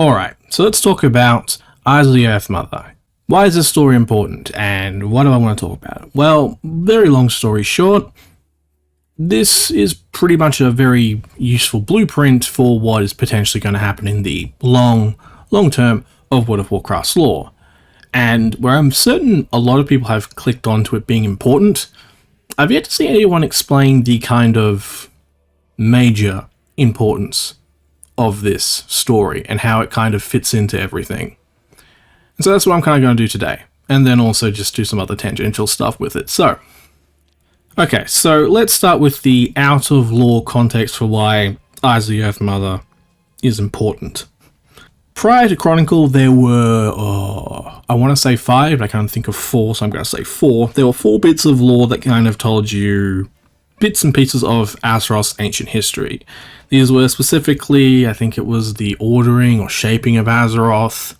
Alright, so let's talk about Eyes of the Earth Mother. Why is this story important, and what do I want to talk about? Well, very long story short, this is pretty much a very useful blueprint for what is potentially going to happen in the long term of World of Warcraft's lore. And where I'm certain a lot of people have clicked onto it being important, I've yet to see anyone explain the kind of major importance of this story and how it kind of fits into everything. And so that's what I'm kind of going to do today, and then also just do some other tangential stuff with it. So let's start with the out of lore context for why Eyes of the Earth Mother is important. Prior to Chronicle, there were, I want to say 5, but I can't think of 4, so I'm going to say 4. There were 4 bits of lore that kind of told you bits and pieces of Azeroth's ancient history. These were specifically, I think it was the ordering or shaping of Azeroth,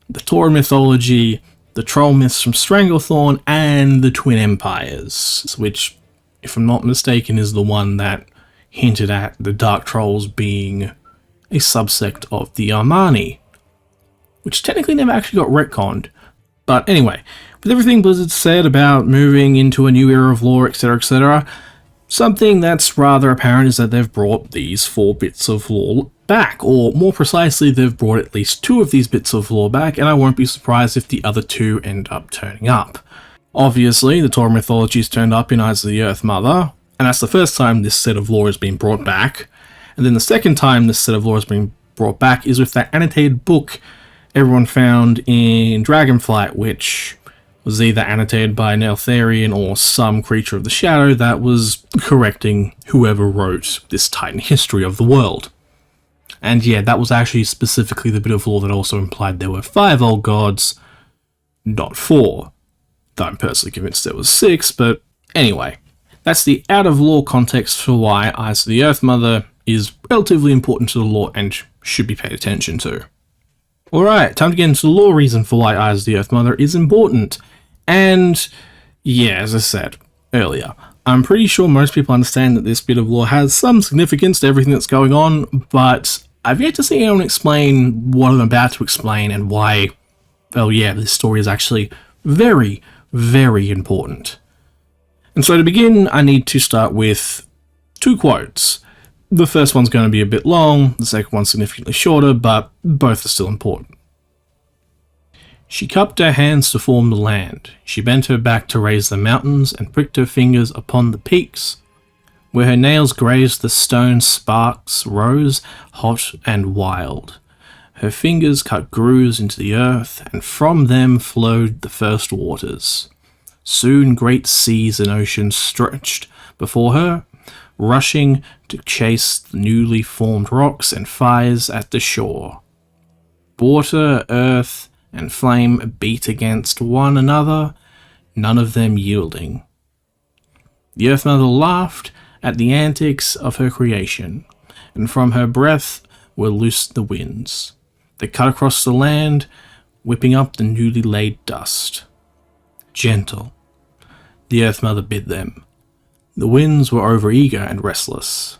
the Tauren mythology, the troll myths from Stranglethorn, and the Twin Empires, which, if I'm not mistaken, is the one that hinted at the Dark Trolls being a subsect of the Armani, which technically never actually got retconned. But anyway, with everything Blizzard said about moving into a new era of lore, etc., something that's rather apparent is that they've brought these 4 bits of lore back, or more precisely, they've brought at least 2 of these bits of lore back, and I won't be surprised if the other 2 end up turning up. Obviously, the Tauren mythology's turned up in Eyes of the Earth Mother, and that's the first time this set of lore has been brought back, and then the second time this set of lore has been brought back is with that annotated book everyone found in Dragonflight, which was either annotated by an Eltharion or some creature of the shadow that was correcting whoever wrote this Titan history of the world. And yeah, that was actually specifically the bit of lore that also implied there were 5 old gods, not 4. Though I'm personally convinced there was 6, but anyway. That's the out of lore context for why Eyes of the Earth Mother is relatively important to the lore and should be paid attention to. Alright, time to get into the lore reason for why Eyes of the Earth Mother is important. And yeah, as I said earlier, I'm pretty sure most people understand that this bit of lore has some significance to everything that's going on, but I've yet to see anyone explain what I'm about to explain and why, well yeah, this story is actually very, very important. And so to begin, I need to start with 2 quotes. The first one's going to be a bit long, the second one's significantly shorter, but both are still important. She cupped her hands to form the land. She bent her back to raise the mountains and pricked her fingers upon the peaks. Where her nails grazed the stone, sparks rose, hot and wild. Her fingers cut grooves into the earth, and from them flowed the first waters. Soon great seas and oceans stretched before her, rushing to chase the newly formed rocks and fires at the shore. Water, earth, and flame beat against one another, none of them yielding. The Earth Mother laughed at the antics of her creation, and from her breath were loosed the winds. They cut across the land, whipping up the newly laid dust. Gentle, the Earth Mother bid them. The winds were overeager and restless,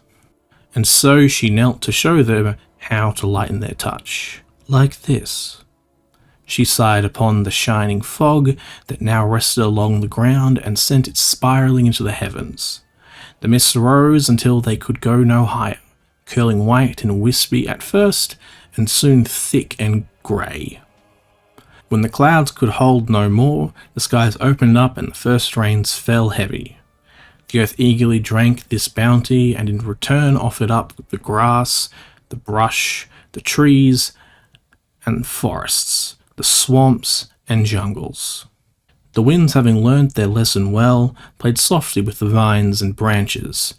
and so she knelt to show them how to lighten their touch. Like this. She sighed upon the shining fog that now rested along the ground and sent it spiraling into the heavens. The mists rose until they could go no higher, curling white and wispy at first, and soon thick and grey. When the clouds could hold no more, the skies opened up and the first rains fell heavy. The earth eagerly drank this bounty and in return offered up the grass, the brush, the trees, and forests, the swamps and jungles. The winds, having learnt their lesson well, played softly with the vines and branches,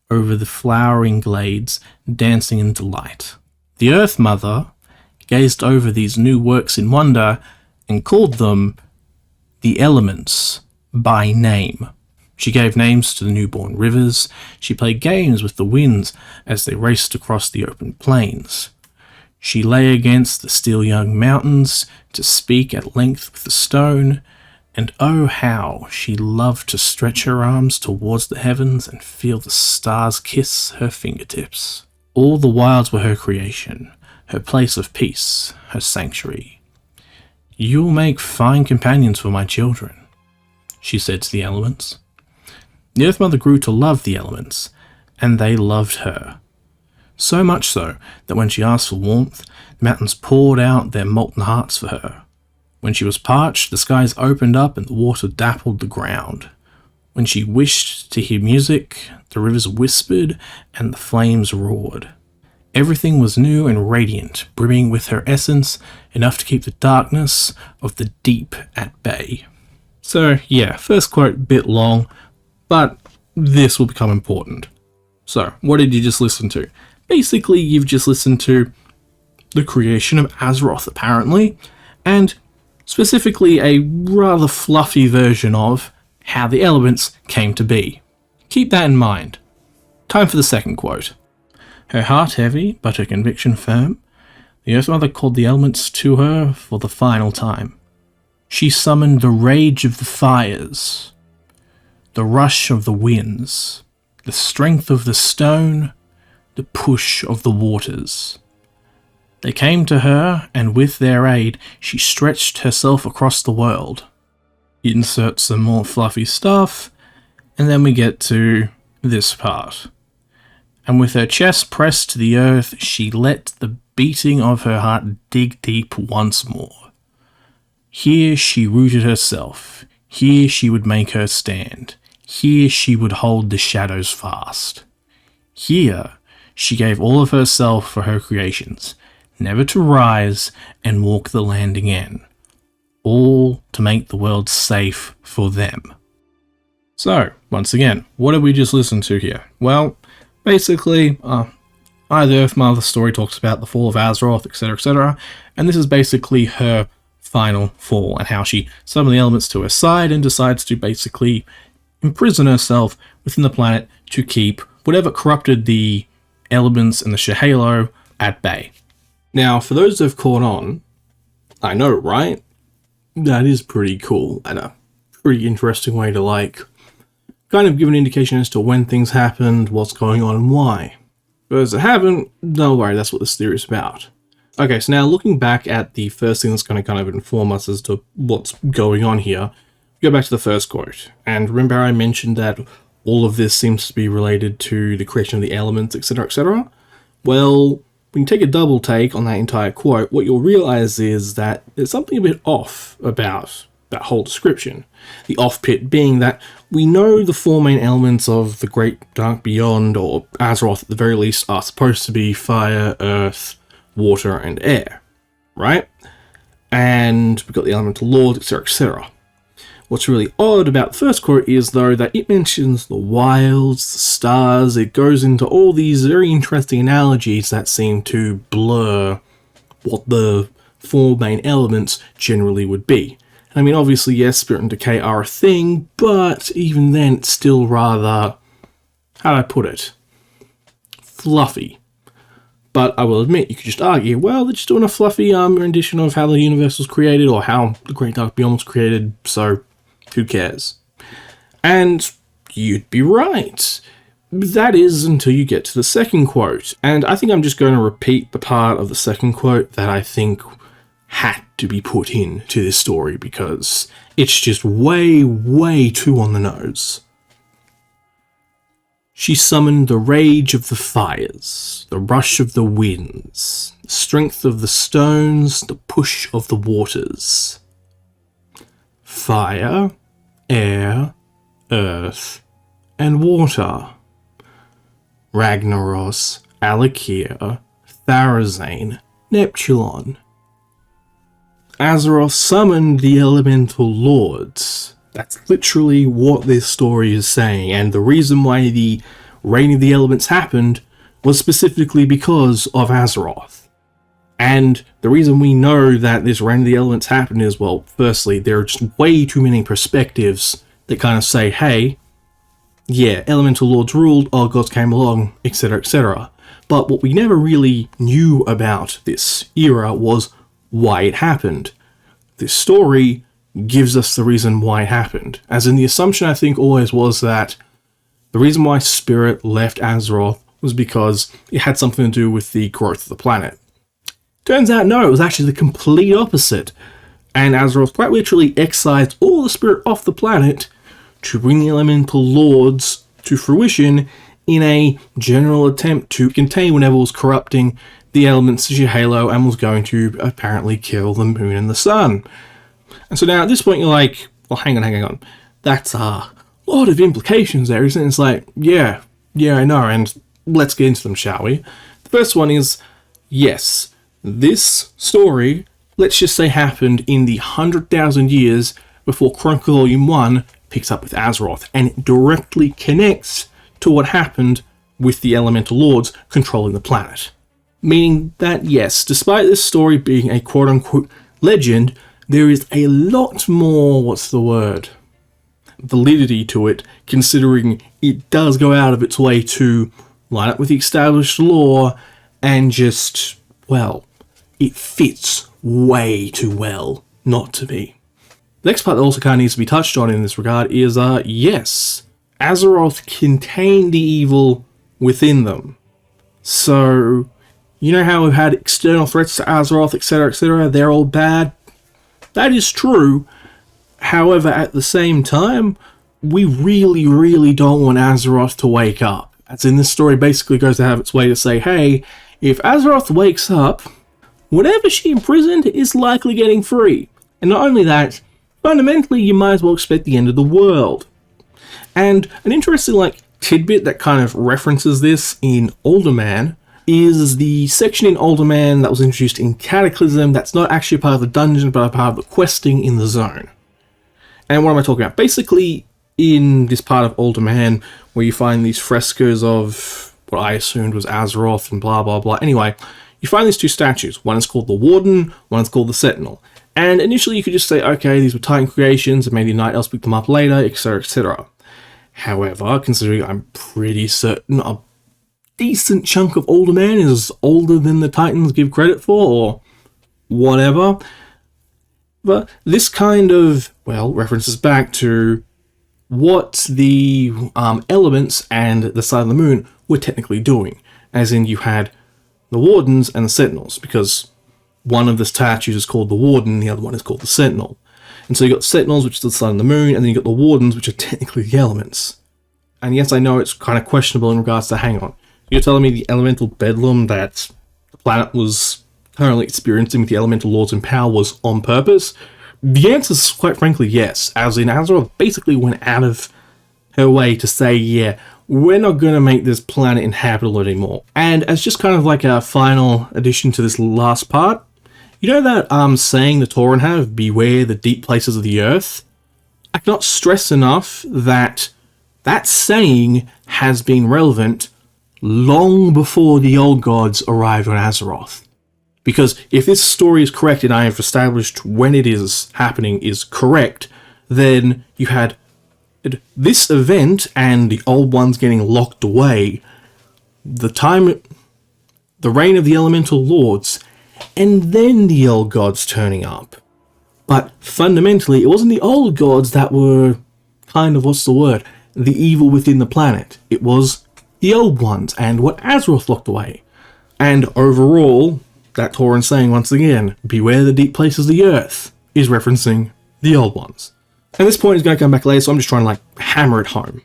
over the flowering glades, dancing in delight. The Earth Mother gazed over these new works in wonder, and called them the elements by name. She gave names to the newborn rivers, she played games with the winds as they raced across the open plains. She lay against the still young mountains to speak at length with the stone, and oh how she loved to stretch her arms towards the heavens and feel the stars kiss her fingertips. All the wilds were her creation, her place of peace, her sanctuary. "You'll make fine companions for my children," she said to the elements. The Earth Mother grew to love the elements, and they loved her. So much so that when she asked for warmth, the mountains poured out their molten hearts for her. When she was parched, the skies opened up and the water dappled the ground. When she wished to hear music, the rivers whispered and the flames roared. Everything was new and radiant, brimming with her essence, enough to keep the darkness of the deep at bay. So yeah, first quote, bit long, but this will become important. So, what did you just listen to? Basically, you've just listened to the creation of Azeroth, apparently, and specifically a rather fluffy version of how the elements came to be. Keep that in mind. Time for the second quote. Her heart heavy, but her conviction firm, the Earth Mother called the elements to her for the final time. She summoned the rage of the fires, the rush of the winds, the strength of the stone, the push of the waters. They came to her, and with their aid, she stretched herself across the world. Insert some more fluffy stuff, and then we get to this part. And with her chest pressed to the earth, she let the beating of her heart dig deep once more. Here she rooted herself. Here she would make her stand. Here she would hold the shadows fast. Here she gave all of herself for her creations, never to rise and walk the land again, all to make the world safe for them. So, once again, what did we just listen to here? Well, basically, the Earth Mother story talks about the fall of Azeroth, etc., and this is basically her final fall, and how she summoned the elements to her side and decides to basically imprison herself within the planet to keep whatever corrupted the elements and the Shahalo at bay. Now, for those who have caught on, I know, right? That is pretty cool, and a pretty interesting way to, kind of give an indication as to when things happened, what's going on, and why. For those that haven't, don't worry, that's what this theory is about. Okay, so now looking back at the first thing that's going to kind of inform us as to what's going on here, go back to the first quote. And remember I mentioned that all of this seems to be related to the creation of the elements, etc., etc.? Well, when you take a double take on that entire quote, what you'll realize is that there's something a bit off about that whole description. The off bit being that we know the four main elements of the Great Dark Beyond, or Azeroth at the very least, are supposed to be fire, earth, water, and air, right? And we've got the elemental lords, etc., etc. What's really odd about the first quote is, though, that it mentions the wilds, the stars, it goes into all these very interesting analogies that seem to blur what the four main elements generally would be. I mean, obviously, yes, spirit and decay are a thing, but even then, it's still rather, how do I put it, fluffy. But I will admit, you could just argue, well, they're just doing a fluffy rendition of how the universe was created, or how the Great Dark Beyond was created, so who cares? And you'd be right. That is until you get to the second quote. And I think I'm just going to repeat the part of the second quote that I think had to be put in to this story, because it's just way, way too on the nose. She summoned the rage of the fires, the rush of the winds, the strength of the stones, the push of the waters. Fire, air, earth, and water. Ragnaros, Alakir, Tharazane, Neptulon. Azeroth summoned the elemental lords. That's literally what this story is saying, and the reason why the Reign of the Elements happened was specifically because of Azeroth. And the reason we know that this Reign of the Elements happened is, well, firstly, there are just way too many perspectives that kind of say, hey, yeah, elemental lords ruled, our gods came along, etc., etc. But what we never really knew about this era was why it happened. This story gives us the reason why it happened. As in, the assumption I think always was that the reason why Spirit left Azeroth was because it had something to do with the growth of the planet. Turns out, no, it was actually the complete opposite. And Azeroth quite literally excised all the spirit off the planet to bring the elemental lords to fruition in a general attempt to contain whatever was corrupting the elements of your Halo and was going to apparently kill the moon and the sun. And so now at this point you're like, well, hang on. That's a lot of implications there, isn't it? It's like, yeah, I know, and let's get into them, shall we? The first one is, yes, this story, let's just say, happened in the 100,000 years before Chronicle Volume 1 picks up with Azeroth, and it directly connects to what happened with the Elemental Lords controlling the planet. Meaning that, yes, despite this story being a quote-unquote legend, there is a lot more, validity to it, considering it does go out of its way to line up with the established lore and just, well, it fits way too well not to be. The next part that also kind of needs to be touched on in this regard is, yes, Azeroth contained the evil within them. So, you know how we've had external threats to Azeroth, etc., they're all bad? That is true. However, at the same time, we really don't want Azeroth to wake up. As in, this story basically goes to have its way to say, hey, if Azeroth wakes up, whatever she imprisoned is likely getting free. And not only that, fundamentally, you might as well expect the end of the world. And an interesting, tidbit that kind of references this in Older Man is the section in Older Man that was introduced in Cataclysm that's not actually a part of the dungeon, but a part of the questing in the zone. And what am I talking about? Basically, in this part of Older Man, where you find these frescoes of what I assumed was Azeroth and blah blah blah. Anyway, you find these two statues. One is called the Warden, one is called the Sentinel. And initially you could just say, okay, these were Titan creations, and maybe Night Elves picked them up later, etc. However, considering I'm pretty certain a decent chunk of Older Man is older than the Titans give credit for, or whatever, but this kind of, references back to what the elements and the Side of the Moon were technically doing. As in, you had the Wardens and the Sentinels, because one of the statues is called the Warden, the other one is called the Sentinel. And so you got the Sentinels, which is the Sun and the Moon, and then you got the Wardens, which are technically the elements. And yes, I know it's kind of questionable in regards to, hang on, you're telling me the elemental bedlam that the planet was currently experiencing with the elemental lords in power was on purpose? The answer is quite frankly yes, as in Azeroth basically went out of her way to say, yeah, we're not going to make this planet inhabitable anymore. And as just kind of like a final addition to this last part, you know that saying the Tauren have, beware the deep places of the earth? I cannot stress enough that that saying has been relevant long before the old gods arrived on Azeroth. Because if this story is correct and I have established when it is happening is correct, then you had this event and the old ones getting locked away, the reign of the elemental lords, and then the old gods turning up. But fundamentally, it wasn't the old gods that were kind of, the evil within the planet. It was the old ones and what Azeroth locked away. And overall, that Tauren saying once again, beware the deep places of the earth, is referencing the old ones. And this point is going to come back later, so I'm just trying to hammer it home.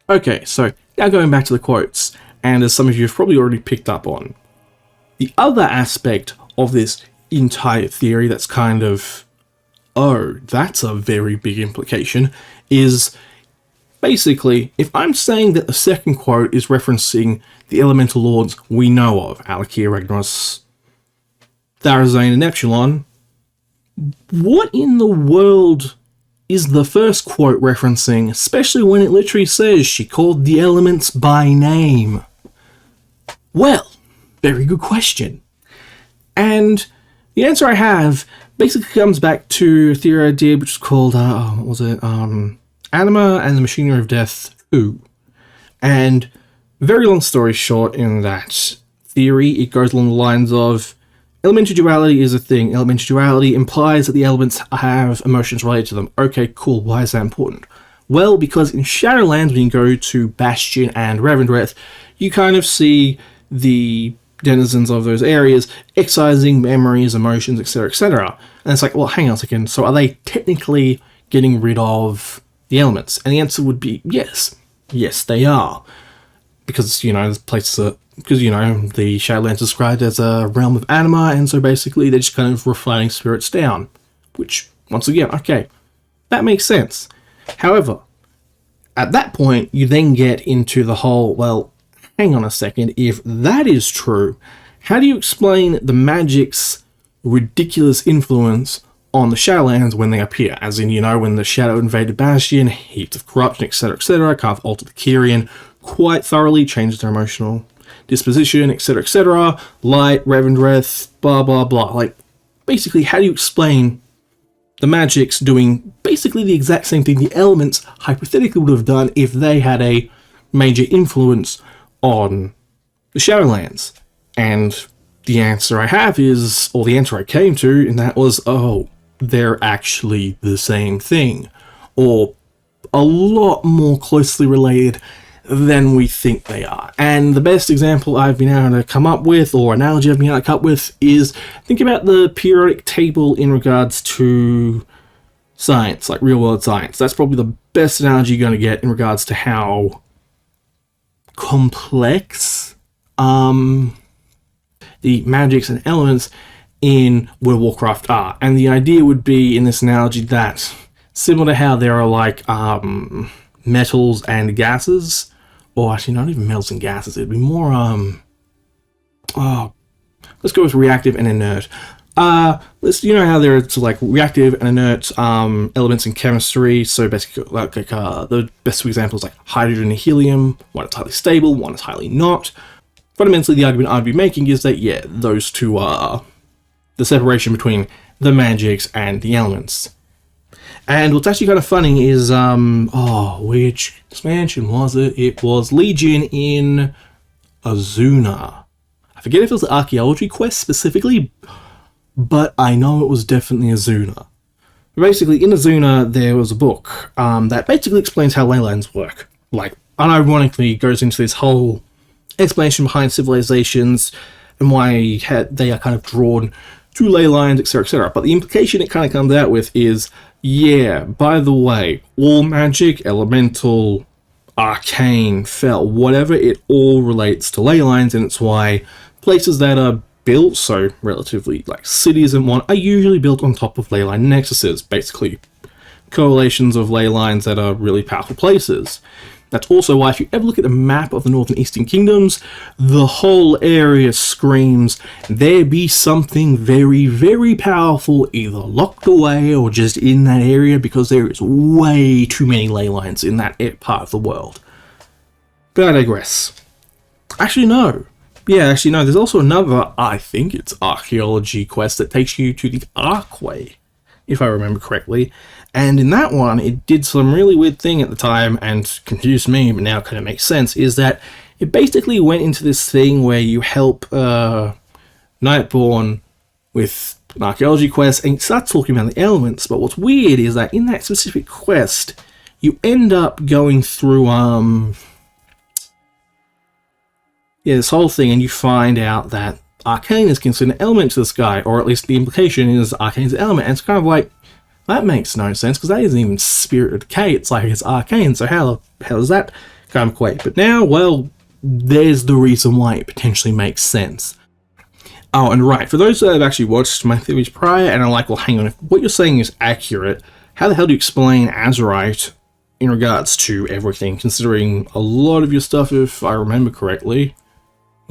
Okay, so now going back to the quotes, and as some of you have probably already picked up on, the other aspect of this entire theory that's kind of, oh, that's a very big implication, is basically, if I'm saying that the second quote is referencing the elemental lords we know of, Alakia, Ragnaros, Tharazane, and Epsilon, what in the world is the first quote referencing, especially when it literally says she called the elements by name? Well, very good question. And the answer I have basically comes back to a theory I did, which is called, Anima and the Machinery of Death 2. And very long story short in that theory, it goes along the lines of elemental duality is a thing. Elemental duality implies that the elements have emotions related to them. Okay, cool. Why is that important? Well, because in Shadowlands, when you go to Bastion and Revendreth, you kind of see the denizens of those areas, excising memories, emotions, etc., etc. And it's like, well, hang on a second. So are they technically getting rid of the elements? And the answer would be yes. Yes, they are. Because, there's places that, because, the Shadowlands is described as a realm of anima, and so basically they're just kind of reflecting spirits down. Which, once again, okay, that makes sense. However, at that point, you then get into the whole, well, hang on a second, if that is true, how do you explain the magic's ridiculous influence on the Shadowlands when they appear? As in, when the Shadow invaded Bastion, heaps of corruption, etc., kind of altered the Kyrian quite thoroughly, changed their emotional disposition, etc., light, Revendreth, blah, blah, blah. Like, basically, how do you explain the magic's doing basically the exact same thing the elements hypothetically would have done if they had a major influence on the Shadowlands? And the answer I have is, or the answer I came to, and that was, oh, they're actually the same thing. Or a lot more closely related than we think they are. And the best example I've been able to come up with, or analogy I've been able to come up with, is think about the periodic table in regards to science, like real-world science. That's probably the best analogy you're going to get in regards to how complex the magics and elements in World of Warcraft are. And the idea would be, in this analogy, that similar to how there are like metals and gases, or actually not even metals and gases, it'd be more let's go with reactive and inert. Let's, how there are like reactive and inert elements in chemistry. So basically, like the best two examples, like hydrogen and helium. One is highly stable, one is highly not. Fundamentally, the argument I'd be making is that, yeah, those two are the separation between the magics and the elements. And what's actually kind of funny is, which expansion was it? It was Legion in Azuna. I forget if it was the archaeology quest specifically, but I know it was definitely Azuna. Basically, in Azuna, there was a book that basically explains how ley lines work. Like, unironically, goes into this whole explanation behind civilizations and why they are kind of drawn to ley lines, etc., etc. But the implication it kind of comes out with is, yeah, by the way, all magic, elemental, arcane, fel, whatever, it all relates to ley lines, and it's why places that are built, so relatively like cities and one, are usually built on top of ley line nexuses, basically correlations of ley lines that are really powerful places. That's also why if you ever look at the map of the Northern Eastern Kingdoms, the whole area screams there be something very, very powerful either locked away or just in that area, because there is way too many ley lines in that part of the world. But I digress. Actually, no. There's also another, I think it's archaeology quest that takes you to the Archway, if I remember correctly. And in that one, it did some really weird thing at the time and confused me, but now kind of makes sense, is that it basically went into this thing where you help Nightborn with an archaeology quest and start talking about the elements. But what's weird is that in that specific quest, you end up going through this whole thing, and you find out that arcane is considered an element to this guy, or at least the implication is arcane is an element, and it's kind of like, that makes no sense, because that isn't even Spirit of Decay, it's like it's arcane, so how does that kind of equate? But now, well, there's the reason why it potentially makes sense. Oh, and right, for those that have actually watched my theories prior, and are like, well, hang on, if what you're saying is accurate, how the hell do you explain Azurite in regards to everything, considering a lot of your stuff, if I remember correctly,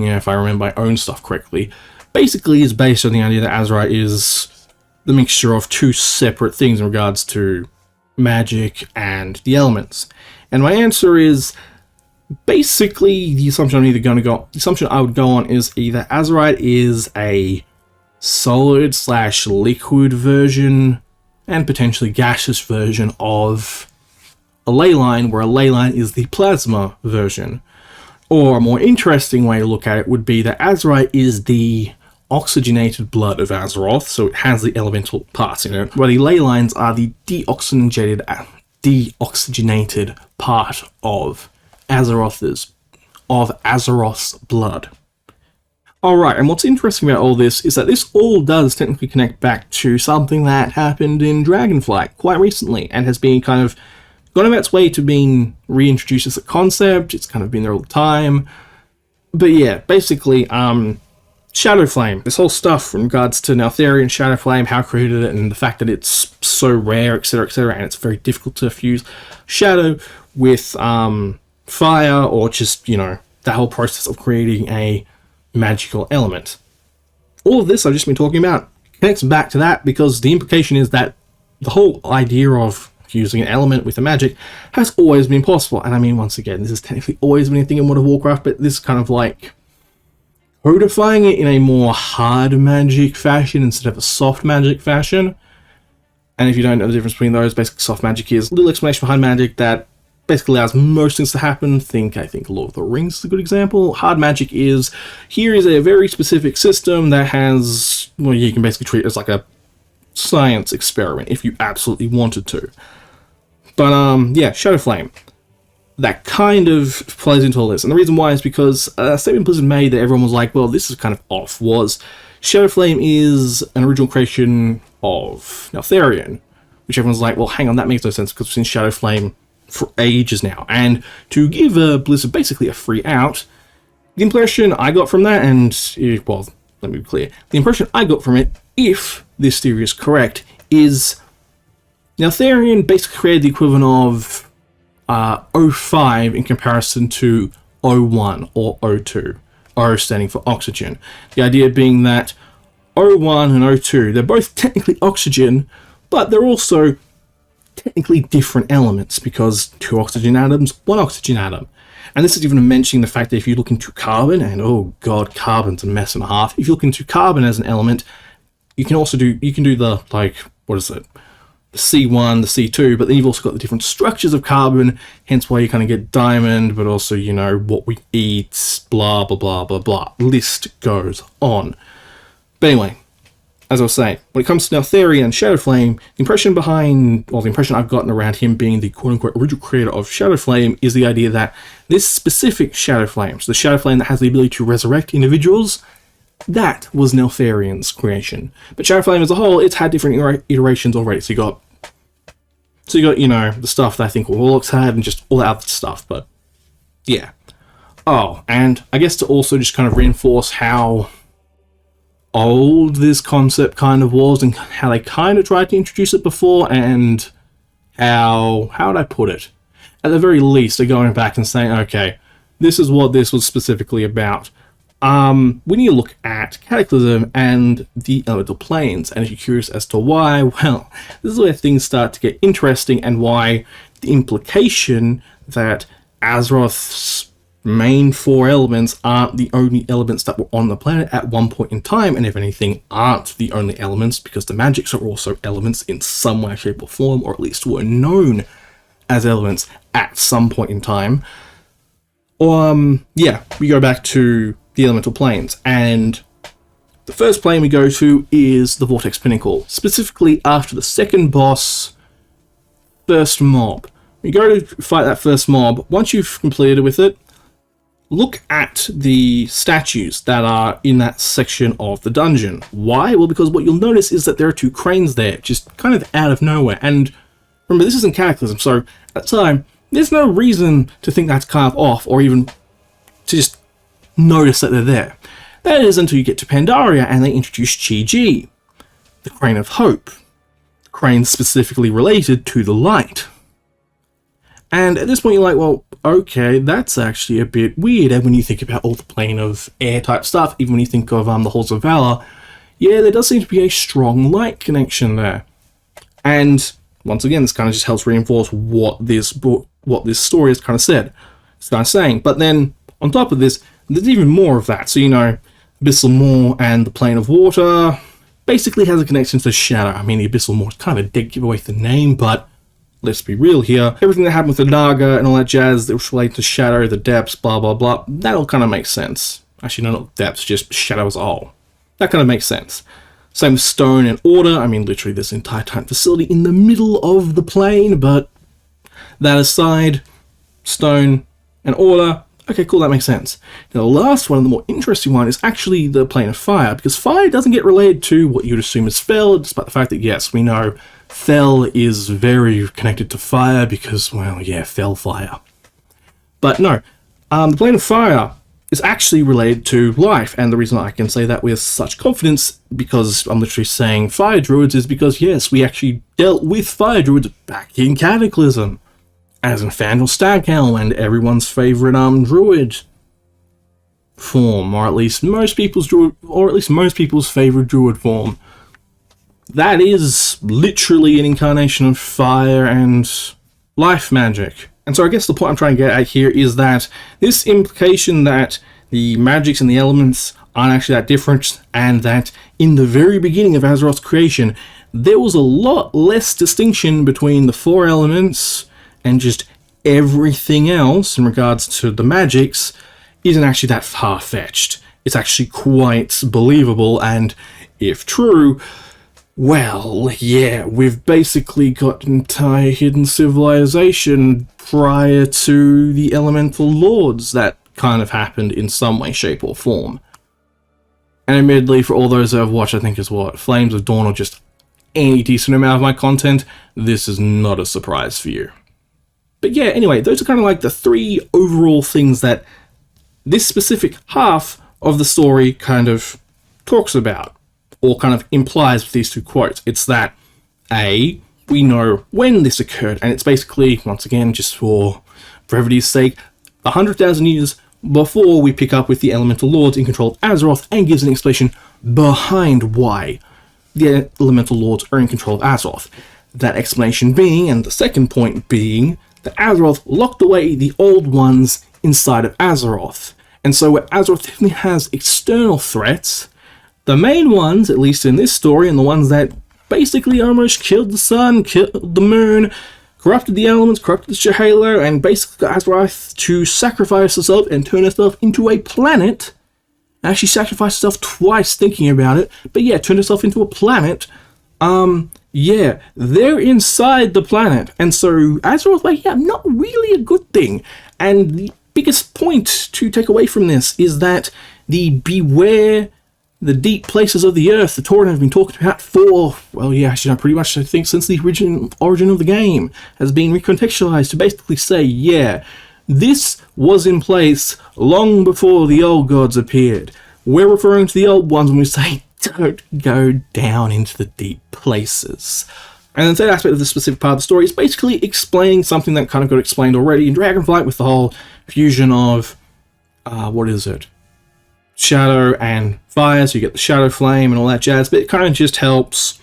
if I remember my own stuff correctly, basically is based on the idea that Azurite is the mixture of two separate things in regards to magic and the elements. And my answer is basically the assumption I would go on is either Azurite is a solid / liquid version and potentially gaseous version of a ley line, where a ley line is the plasma version. Or a more interesting way to look at it would be that Azurite is the oxygenated blood of Azeroth, so it has the elemental parts in it, where the ley lines are the deoxygenated part of Azeroth's blood. Alright, and what's interesting about all this is that this all does technically connect back to something that happened in Dragonflight quite recently, and has been kind of gone about its way to being reintroduced as a concept. It's kind of been there all the time. But yeah, basically, Shadowflame, this whole stuff in regards to Neltharion, Shadowflame, how it created it, and the fact that it's so rare, etc., and it's very difficult to fuse Shadow with fire, or just, that whole process of creating a magical element. All of this I've just been talking about connects back to that, because the implication is that the whole idea of using an element with a magic has always been possible. And I mean, once again, this has technically always been a thing in World of Warcraft, but this is kind of like codifying it in a more hard magic fashion instead of a soft magic fashion. And if you don't know the difference between those, basically soft magic is a little explanation behind magic that basically allows most things to happen. I think Lord of the Rings is a good example. Hard magic is, here is a very specific system that has, well, you can basically treat it as like a science experiment if you absolutely wanted to. But yeah, Shadowflame, that kind of plays into all this. And the reason why is because a statement Blizzard made that everyone was like, well, this is kind of off, was Shadowflame is an original creation of Neltharion, which everyone's like, well, hang on, that makes no sense because we've seen Shadowflame for ages now. And to give Blizzard basically a free out, the impression I got from that, and, well, let me be clear, the impression I got from it, if this theory is correct, is Neltharion basically created the equivalent of O5 in comparison to O1 or O2, O standing for oxygen. The idea being that O1 and O2, they're both technically oxygen, but they're also technically different elements, because 2 oxygen atoms, 1 oxygen atom. And this is even mentioning the fact that if you look into carbon, and oh god, carbon's a mess and a half. If you look into carbon as an element, you can do the, like, what is it? The C1, the C2, but then you've also got the different structures of carbon, hence why you kind of get diamond, but also, what we eat, blah, blah, blah, blah, blah. List goes on. But anyway, as I was saying, when it comes to Neltharion and Shadowflame, the impression I've gotten around him being the quote-unquote original creator of Shadowflame is the idea that this specific Shadowflame, so the Shadowflame that has the ability to resurrect individuals, that was Neltharion's creation. But Shadowflame as a whole, it's had different iterations already. So you got, the stuff that I think Warlocks had, and just all that other stuff, but yeah. Oh, and I guess to also just kind of reinforce how old this concept kind of was, and how they kind of tried to introduce it before, and how would I put it? At the very least, they're going back and saying, okay, this is what this was specifically about. We need to look at Cataclysm and the elemental planes, and if you're curious as to why, well, this is where things start to get interesting, and why the implication that Azeroth's main 4 elements aren't the only elements that were on the planet at one point in time, and if anything, aren't the only elements, because the magics are also elements in some way, shape, or form, or at least were known as elements at some point in time. Yeah, we go back to the elemental planes, and the first plane we go to is the Vortex Pinnacle, specifically after the second boss, first mob. You go to fight that first mob. Once you've completed with it, look at the statues that are in that section of the dungeon. Why? Well, because what you'll notice is that there are 2 cranes there, just kind of out of nowhere. And remember, this isn't Cataclysm, so at the time, there's no reason to think that's kind of off, or even to just notice that they're there. That is until you get to Pandaria and they introduce Chi-Ji, the Crane of Hope. The crane specifically related to the light. And at this point you're like, well, okay, that's actually a bit weird. And when you think about all the plane of air type stuff, even when you think of the Halls of Valor, yeah, there does seem to be a strong light connection there. And once again, this kind of just helps reinforce what this story has kind of said. It's kind of saying. But then, on top of this, there's even more of that. So, Abyssal Moor and the Plane of Water basically has a connection to Shadow. I mean, the Abyssal Moor is kind of a dead giveaway for the name, but let's be real here. Everything that happened with the Naga and all that jazz that was related to Shadow, the depths, blah, blah, blah, that all kind of makes sense. Actually, no, not depths, just Shadow as a whole. That kind of makes sense. Same with Stone and Order. I mean, literally this entire Titan facility in the middle of the plane, but that aside, Stone and Order, Okay, cool, that makes sense. Now, the last one, the more interesting one, is actually the plane of fire, because fire doesn't get related to what you'd assume is Fel, despite the fact that, yes, we know Fel is very connected to fire, because, well, yeah, Fel fire. But no, the plane of fire is actually related to life, and the reason I can say that with such confidence, because I'm literally saying fire druids, is because, yes, we actually dealt with fire druids back in Cataclysm, as in Fandral Staghelm and everyone's favourite druid form, or at least most people's favourite druid form. That is literally an incarnation of fire and life magic. And so I guess the point I'm trying to get at here is that this implication that the magics and the elements aren't actually that different, and that in the very beginning of Azeroth's creation, there was a lot less distinction between the four elements and just everything else in regards to the magics, isn't actually that far-fetched. It's actually quite believable, and if true, well, yeah, we've basically got an entire hidden civilization prior to the elemental lords that kind of happened in some way, shape, or form. And admittedly, for all those that have watched, I think is what, Flames of Dawn, or just any decent amount of my content, this is not a surprise for you. But yeah, anyway, those are kind of like the three overall things that this specific half of the story kind of talks about, or kind of implies with these two quotes. It's that, A, we know when this occurred, and it's basically, once again, just for brevity's sake, 100,000 years before we pick up with the Elemental Lords in control of Azeroth, and gives an explanation behind why the Elemental Lords are in control of Azeroth. That explanation being, and the second point being, that Azeroth locked away the old ones inside of Azeroth. And so where Azeroth definitely has external threats, the main ones, at least in this story, and the ones that basically almost killed the sun, killed the moon, corrupted the elements, corrupted the Shahalo, and basically got Azeroth to sacrifice herself and turn herself into a planet. Actually sacrificed herself twice thinking about it, but yeah, turned herself into a planet. Yeah, they're inside the planet, and so Azeroth, like, yeah, not really a good thing. And the biggest point to take away from this is that the beware the deep places of the earth the Tauren have been talking about for, well, yeah, actually, pretty much, I think, since the origin of the game has been recontextualized to basically say, yeah, this was in place long before the old gods appeared. We're referring to the old ones when we say, don't go down into the deep places. And the third aspect of this specific part of the story is basically explaining something that kind of got explained already in Dragonflight with the whole fusion of, what is it? Shadow and fire, so you get the shadow flame and all that jazz, but it kind of just helps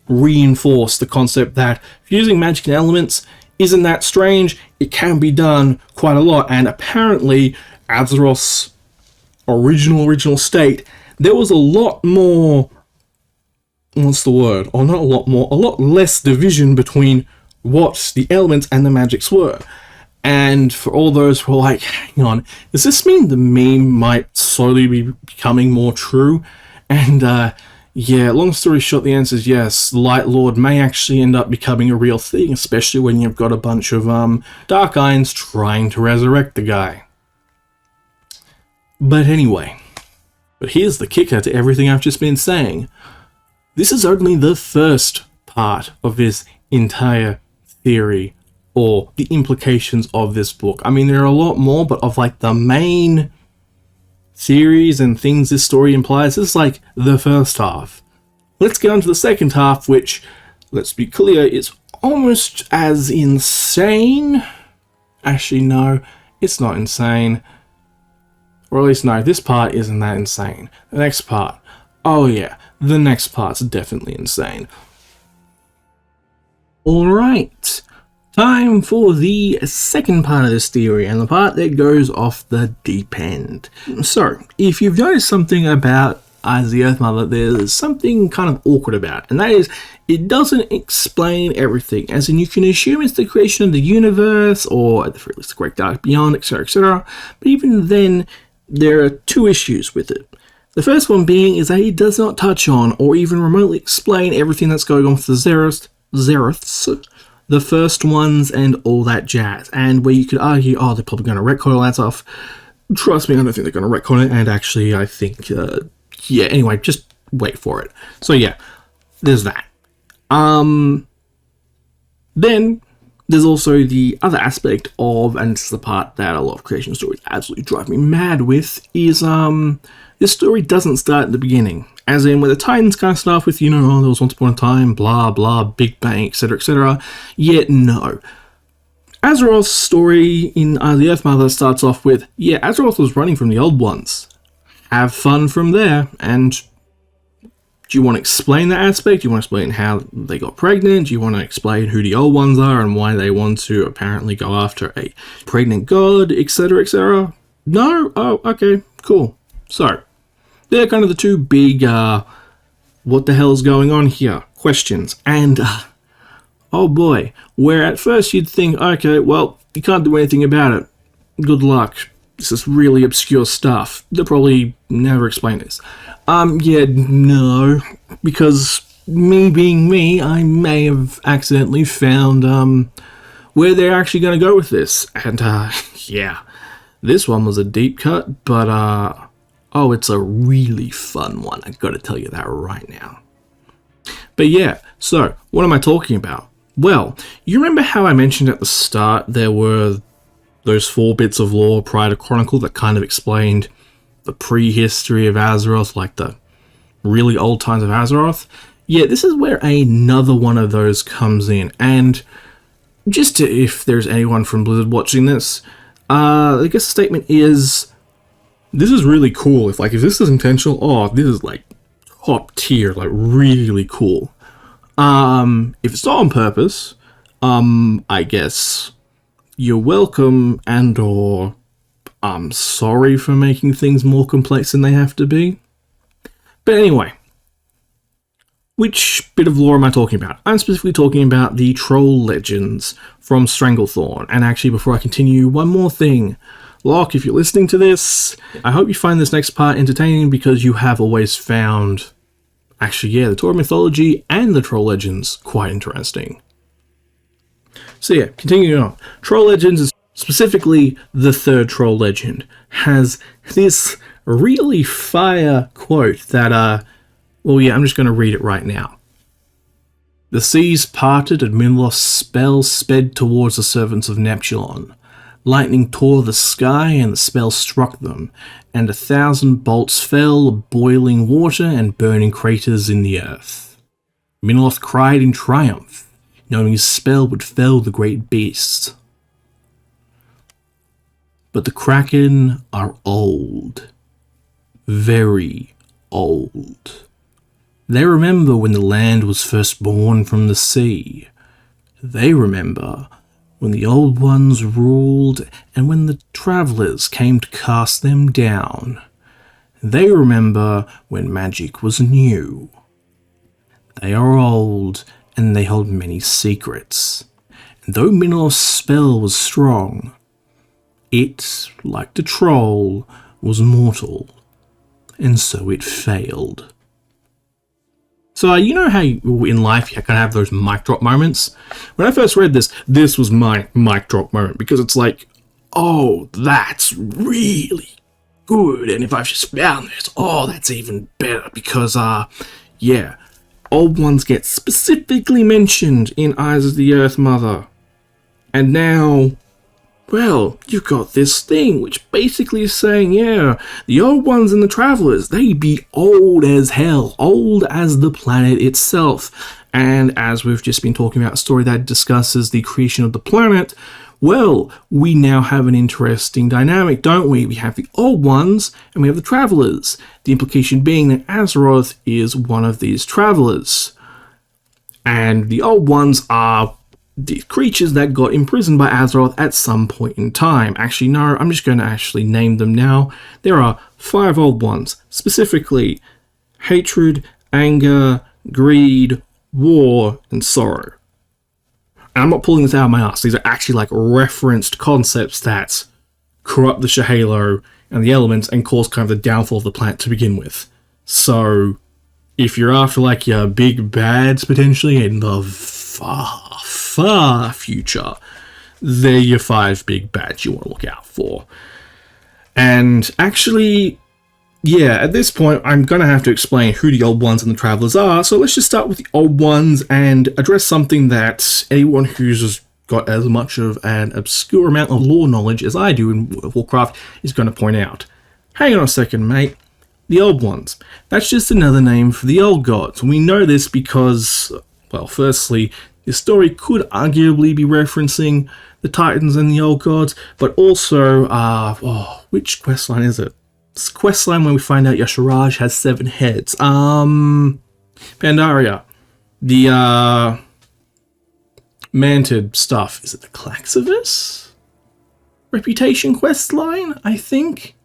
reinforce the concept that fusing magic and elements isn't that strange. It can be done quite a lot, and apparently Azeroth's original state, there was a lot more, what's the word? Or not a lot more, a lot less division between what the elements and the magics were. And for all those who are like, hang on, does this mean the meme might slowly be becoming more true? And yeah, long story short, the answer is yes. Light Lord may actually end up becoming a real thing, especially when you've got a bunch of Dark Irons trying to resurrect the guy. But anyway, but here's the kicker to everything I've just been saying. This is only the first part of this entire theory, or the implications of this book. I mean, there are a lot more, but of like the main theories and things this story implies, this is like the first half. Let's get on to the second half, which, let's be clear, is almost as insane. Actually, no, it's not insane. Or at least, no, this part isn't that insane. The next part, oh yeah, the next part's definitely insane. Alright. Time for the second part of this theory, and the part that goes off the deep end. So, if you've noticed something about Eyes the Earth Mother, there's something kind of awkward about it, and that is, it doesn't explain everything, as in you can assume it's the creation of the universe, or at the very least the Great Dark Beyond, etc, etc, but even then, there are two issues with it. The first one being is that it does not touch on, or even remotely explain everything that's going on with the Zereths, the first ones and all that jazz, and where you could argue, oh, they're probably going to retcon all that stuff. trust me, I don't think they're going to retcon it, and actually, I think, anyway, just wait for it. So yeah, there's that. Then there's also the other aspect of, and this is the part that a lot of creation stories absolutely drive me mad with, is this story doesn't start at the beginning. As in, where the Titans kind of start off with, there was once upon a time, blah, blah, Big Bang, etc., etc. Yet, no. Azeroth's story in The Earth Mother starts off with, Azeroth was running from the Old Ones. Have fun from there, and do you want to explain that aspect? Do you want to explain how they got pregnant? Do you want to explain who the Old Ones are and why they want to apparently go after a pregnant god, etc., etc.? No? Oh, okay, cool. So, they're kind of the two big, what the hell's going on here questions. And, oh boy, where at first you'd think, okay, well, you can't do anything about it. Good luck. This is really obscure stuff. They'll probably never explain this. No, because me being me, I may have accidentally found, where they're actually going to go with this. And, this one was a deep cut, but, it's a really fun one. I gotta tell you that right now. But yeah, so, what am I talking about? Well, you remember how I mentioned at the start there were those 4 bits of lore prior to Chronicle that kind of explained the prehistory of Azeroth, like the really old times of Azeroth? Yeah, this is where another one of those comes in, and if there's anyone from Blizzard watching this, I guess the statement is, this is really cool. If this is intentional, this is like top tier, like really cool. If it's not on purpose, I guess you're welcome, and or I'm sorry for making things more complex than they have to be. But anyway, which bit of lore am I talking about? I'm specifically talking about the troll legends from Stranglethorn. And actually, before I continue, one more thing. Locke, if you're listening to this, I hope you find this next part entertaining, because you have always found, the Torah mythology and the troll legends quite interesting. So yeah, continuing on. Troll legends, specifically the third troll legend, has this really fire quote that, I'm just going to read it right now. The seas parted and Minloth's spell sped towards the servants of Neptulon. Lightning tore the sky and the spell struck them, and 1,000 bolts fell, boiling water and burning craters in the earth. Minloth cried in triumph, knowing his spell would fell the great beast. But the Kraken are old. Very old. They remember when the land was first born from the sea. They remember when the Old Ones ruled and when the travellers came to cast them down. They remember when magic was new. They are old and they hold many secrets. And though Minloth's spell was strong, it, like the troll, was mortal, and so it failed. So you know how in life you kind of have those mic drop moments? When I first read this, this was my mic drop moment, because it's like, oh, that's really good, and if I've just found this, that's even better, because, Old Ones get specifically mentioned in Eyes of the Earth Mother. And now, you've got this thing, which basically is saying, the Old Ones and the Travellers, they be old as hell, old as the planet itself. And as we've just been talking about a story that discusses the creation of the planet, we now have an interesting dynamic, don't we? We have the Old Ones, and we have the Travellers. The implication being that Azeroth is one of these Travellers. And the Old Ones are the creatures that got imprisoned by Azeroth at some point in time. Actually, no, I'm just going to name them now. There are 5 Old Ones, specifically hatred, anger, greed, war, and sorrow. And I'm not pulling this out of my ass. These are actually referenced concepts that corrupt the Shahalo and the elements and cause kind of the downfall of the planet to begin with. So, if you're after your big bads potentially in the far future, they're your 5 big bads you want to look out for. And actually, yeah, at this point, I'm going to have to explain who the Old Ones and the Travelers are. So let's just start with the Old Ones and address something that anyone who's got as much of an obscure amount of lore knowledge as I do in World of Warcraft is going to point out. Hang on a second, mate. The Old Ones. That's just another name for the Old Gods. We know this because, well, firstly, the story could arguably be referencing the Titans and the Old Gods, but also, which questline is it? It's the questline where we find out Yasharaj has 7 heads. Pandaria. The, Mantid stuff. Is it the Klaxivus? Reputation questline, I think?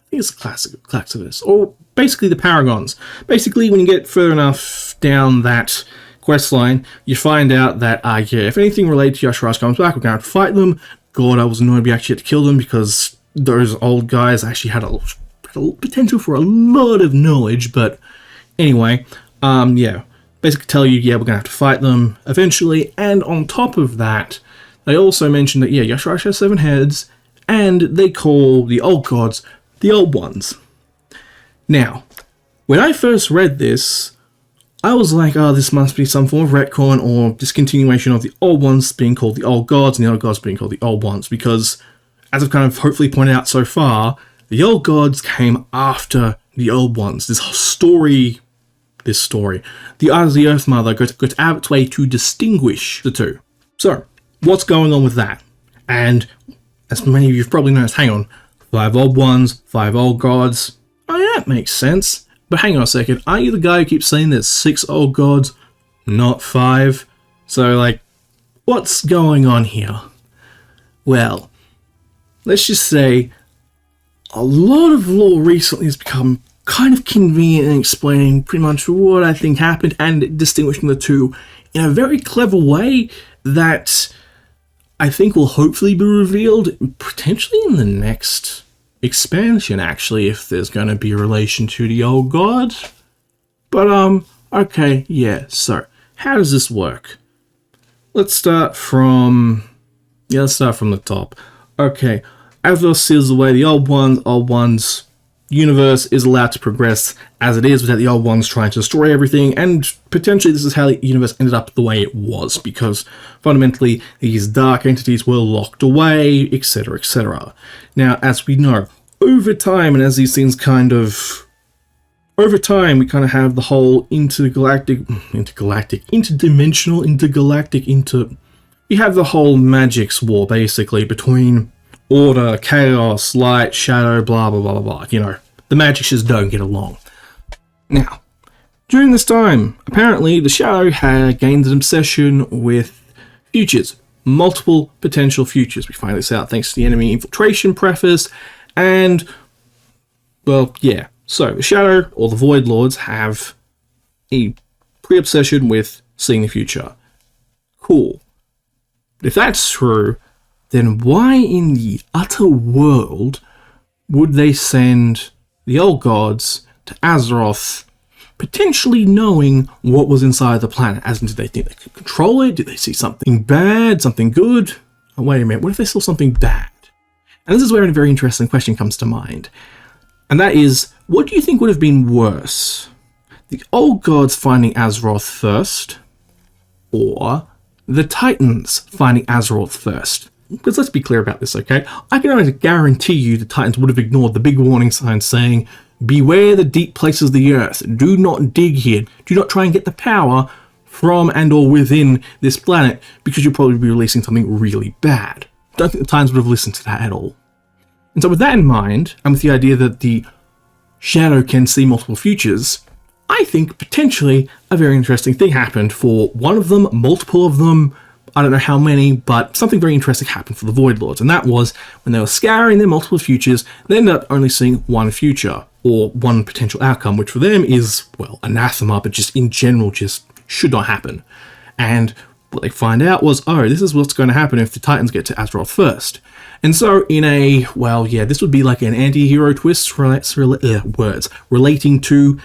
I think it's Klaxivus. Or basically the Paragons. Basically, when you get further enough down that questline, you find out that, if anything related to Yasharaj comes back, we're going to have to fight them. God, I was annoyed we actually had to kill them because those old guys actually had a potential for a lot of knowledge. But anyway, basically tell you, we're going to have to fight them eventually. And on top of that, they also mention that, Yasharaj has 7 heads, and they call the Old Gods the Old Ones. Now, when I first read this, I was like, this must be some form of retcon or discontinuation of the Old Ones being called the Old Gods and the Old Gods being called the Old Ones, because, as I've kind of hopefully pointed out so far, the Old Gods came after the Old Ones. The Eyes of the Earth Mother goes out of its way to distinguish the two. So, what's going on with that? And, as many of you have probably noticed, hang on, 5 Old Ones, 5 Old Gods. Oh yeah, that makes sense. But hang on a second, aren't you the guy who keeps saying there's 6 Old Gods, not 5? So, what's going on here? Well, let's just say a lot of lore recently has become kind of convenient in explaining pretty much what I think happened and distinguishing the two in a very clever way that I think will hopefully be revealed potentially in the next expansion, actually, if there's going to be a relation to the Old Gods. But, okay, so, how does this work? Let's start from the top. Okay, Azeroth seals away the Old Ones, universe is allowed to progress as it is without the Old Ones trying to destroy everything, and potentially this is how the universe ended up the way it was, because fundamentally these dark entities were locked away, etc, etc. Now, as we know, over time, and as these things we kind of have the whole we have the whole Magic's war, basically, between Order, Chaos, Light, Shadow, blah, blah, blah, blah, blah. The Magics just don't get along. Now, during this time, apparently, the Shadow had gained an obsession with futures. Multiple potential futures. We find this out thanks to the enemy infiltration preface, and, well, So, the Shadow, or the Void Lords, have a pre-obsession with seeing the future. Cool. If that's true, then why in the utter world would they send the Old Gods to Azeroth, potentially knowing what was inside the planet? As in, did they think they could control it? Did they see something bad, something good? Oh, wait a minute, what if they saw something bad? And this is where a very interesting question comes to mind. And that is, what do you think would have been worse? The Old Gods finding Azeroth first, or the Titans finding Azeroth first? Because let's be clear about this, okay? I can almost guarantee you the Titans would have ignored the big warning signs saying, beware the deep places of the earth, do not dig here, do not try and get the power from and or within this planet, because you'll probably be releasing something really bad. Don't think the Titans would have listened to that at all. And so with that in mind, and with the idea that the Shadow can see multiple futures, I think potentially a very interesting thing happened for one of them, multiple of them, I don't know how many, but something very interesting happened for the Void Lords, and that was when they were scouring their multiple futures, they ended up only seeing one future, or one potential outcome, which for them is, well, anathema, but just in general just should not happen. And what they find out was, this is what's going to happen if the Titans get to Azeroth first. And so in a, this would be like an anti-hero twist, relating to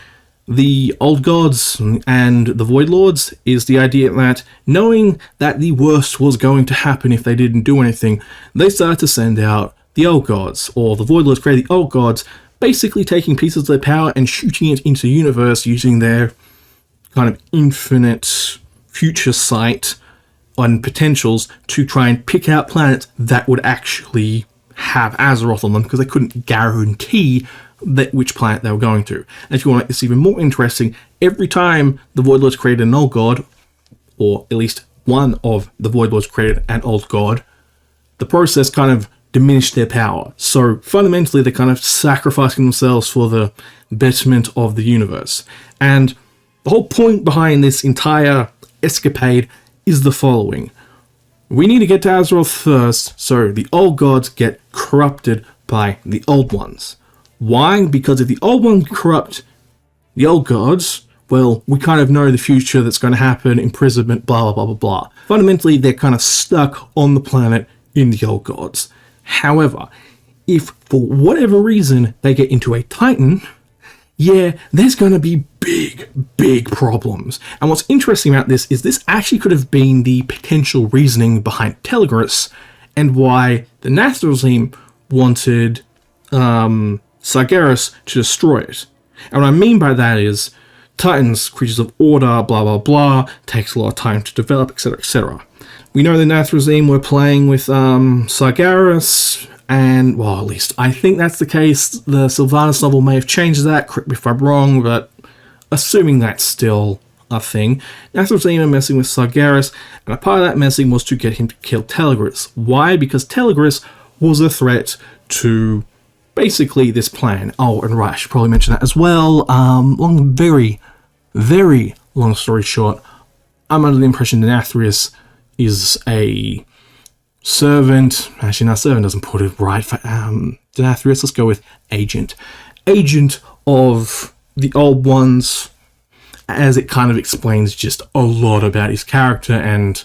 the Old Gods and the Void Lords, is the idea that knowing that the worst was going to happen if they didn't do anything, they started to send out the old gods, or the Void Lords created the old gods, basically taking pieces of their power and shooting it into the universe using their kind of infinite future sight and potentials to try and pick out planets that would actually have Azeroth on them, because they couldn't guarantee that which planet they were going to. And if you want to make this even more interesting, every time the Void Lords created an old god, or at least one of the Void Lords created an old god, the process kind of diminished their power. So fundamentally, they're kind of sacrificing themselves for the betterment of the universe. And the whole point behind this entire escapade is the following. We need to get to Azeroth first, so the old gods get corrupted by the old ones. Why? Because if the old ones corrupt the old gods, well, we kind of know the future that's going to happen, imprisonment, blah, blah, blah, blah, blah. Fundamentally, they're kind of stuck on the planet in the old gods. However, if for whatever reason they get into a Titan, yeah, there's going to be big problems. And what's interesting about this is this actually could have been the potential reasoning behind Telgris and why the Nathrezim wanted Sargeras to destroy it. And what I mean by that is Titans, creatures of order, blah, blah, blah, takes a lot of time to develop, etc., etc. We know the Nathrezim were playing with Sargeras, and, well, at least I think that's the case. The Sylvanas novel may have changed that, correct me if I'm wrong, but assuming that's still a thing, Nathrezim are messing with Sargeras, and a part of that messing was to get him to kill Telgris. Why? Because Telgris was a threat to basically this plan. Oh, and right, I should probably mention that as well. Very long story short, I'm under the impression that Nathrius is a servant. Actually, no, servant doesn't put it right for Denathrius. Let's go with agent. Agent of the old ones, as it kind of explains just a lot about his character, and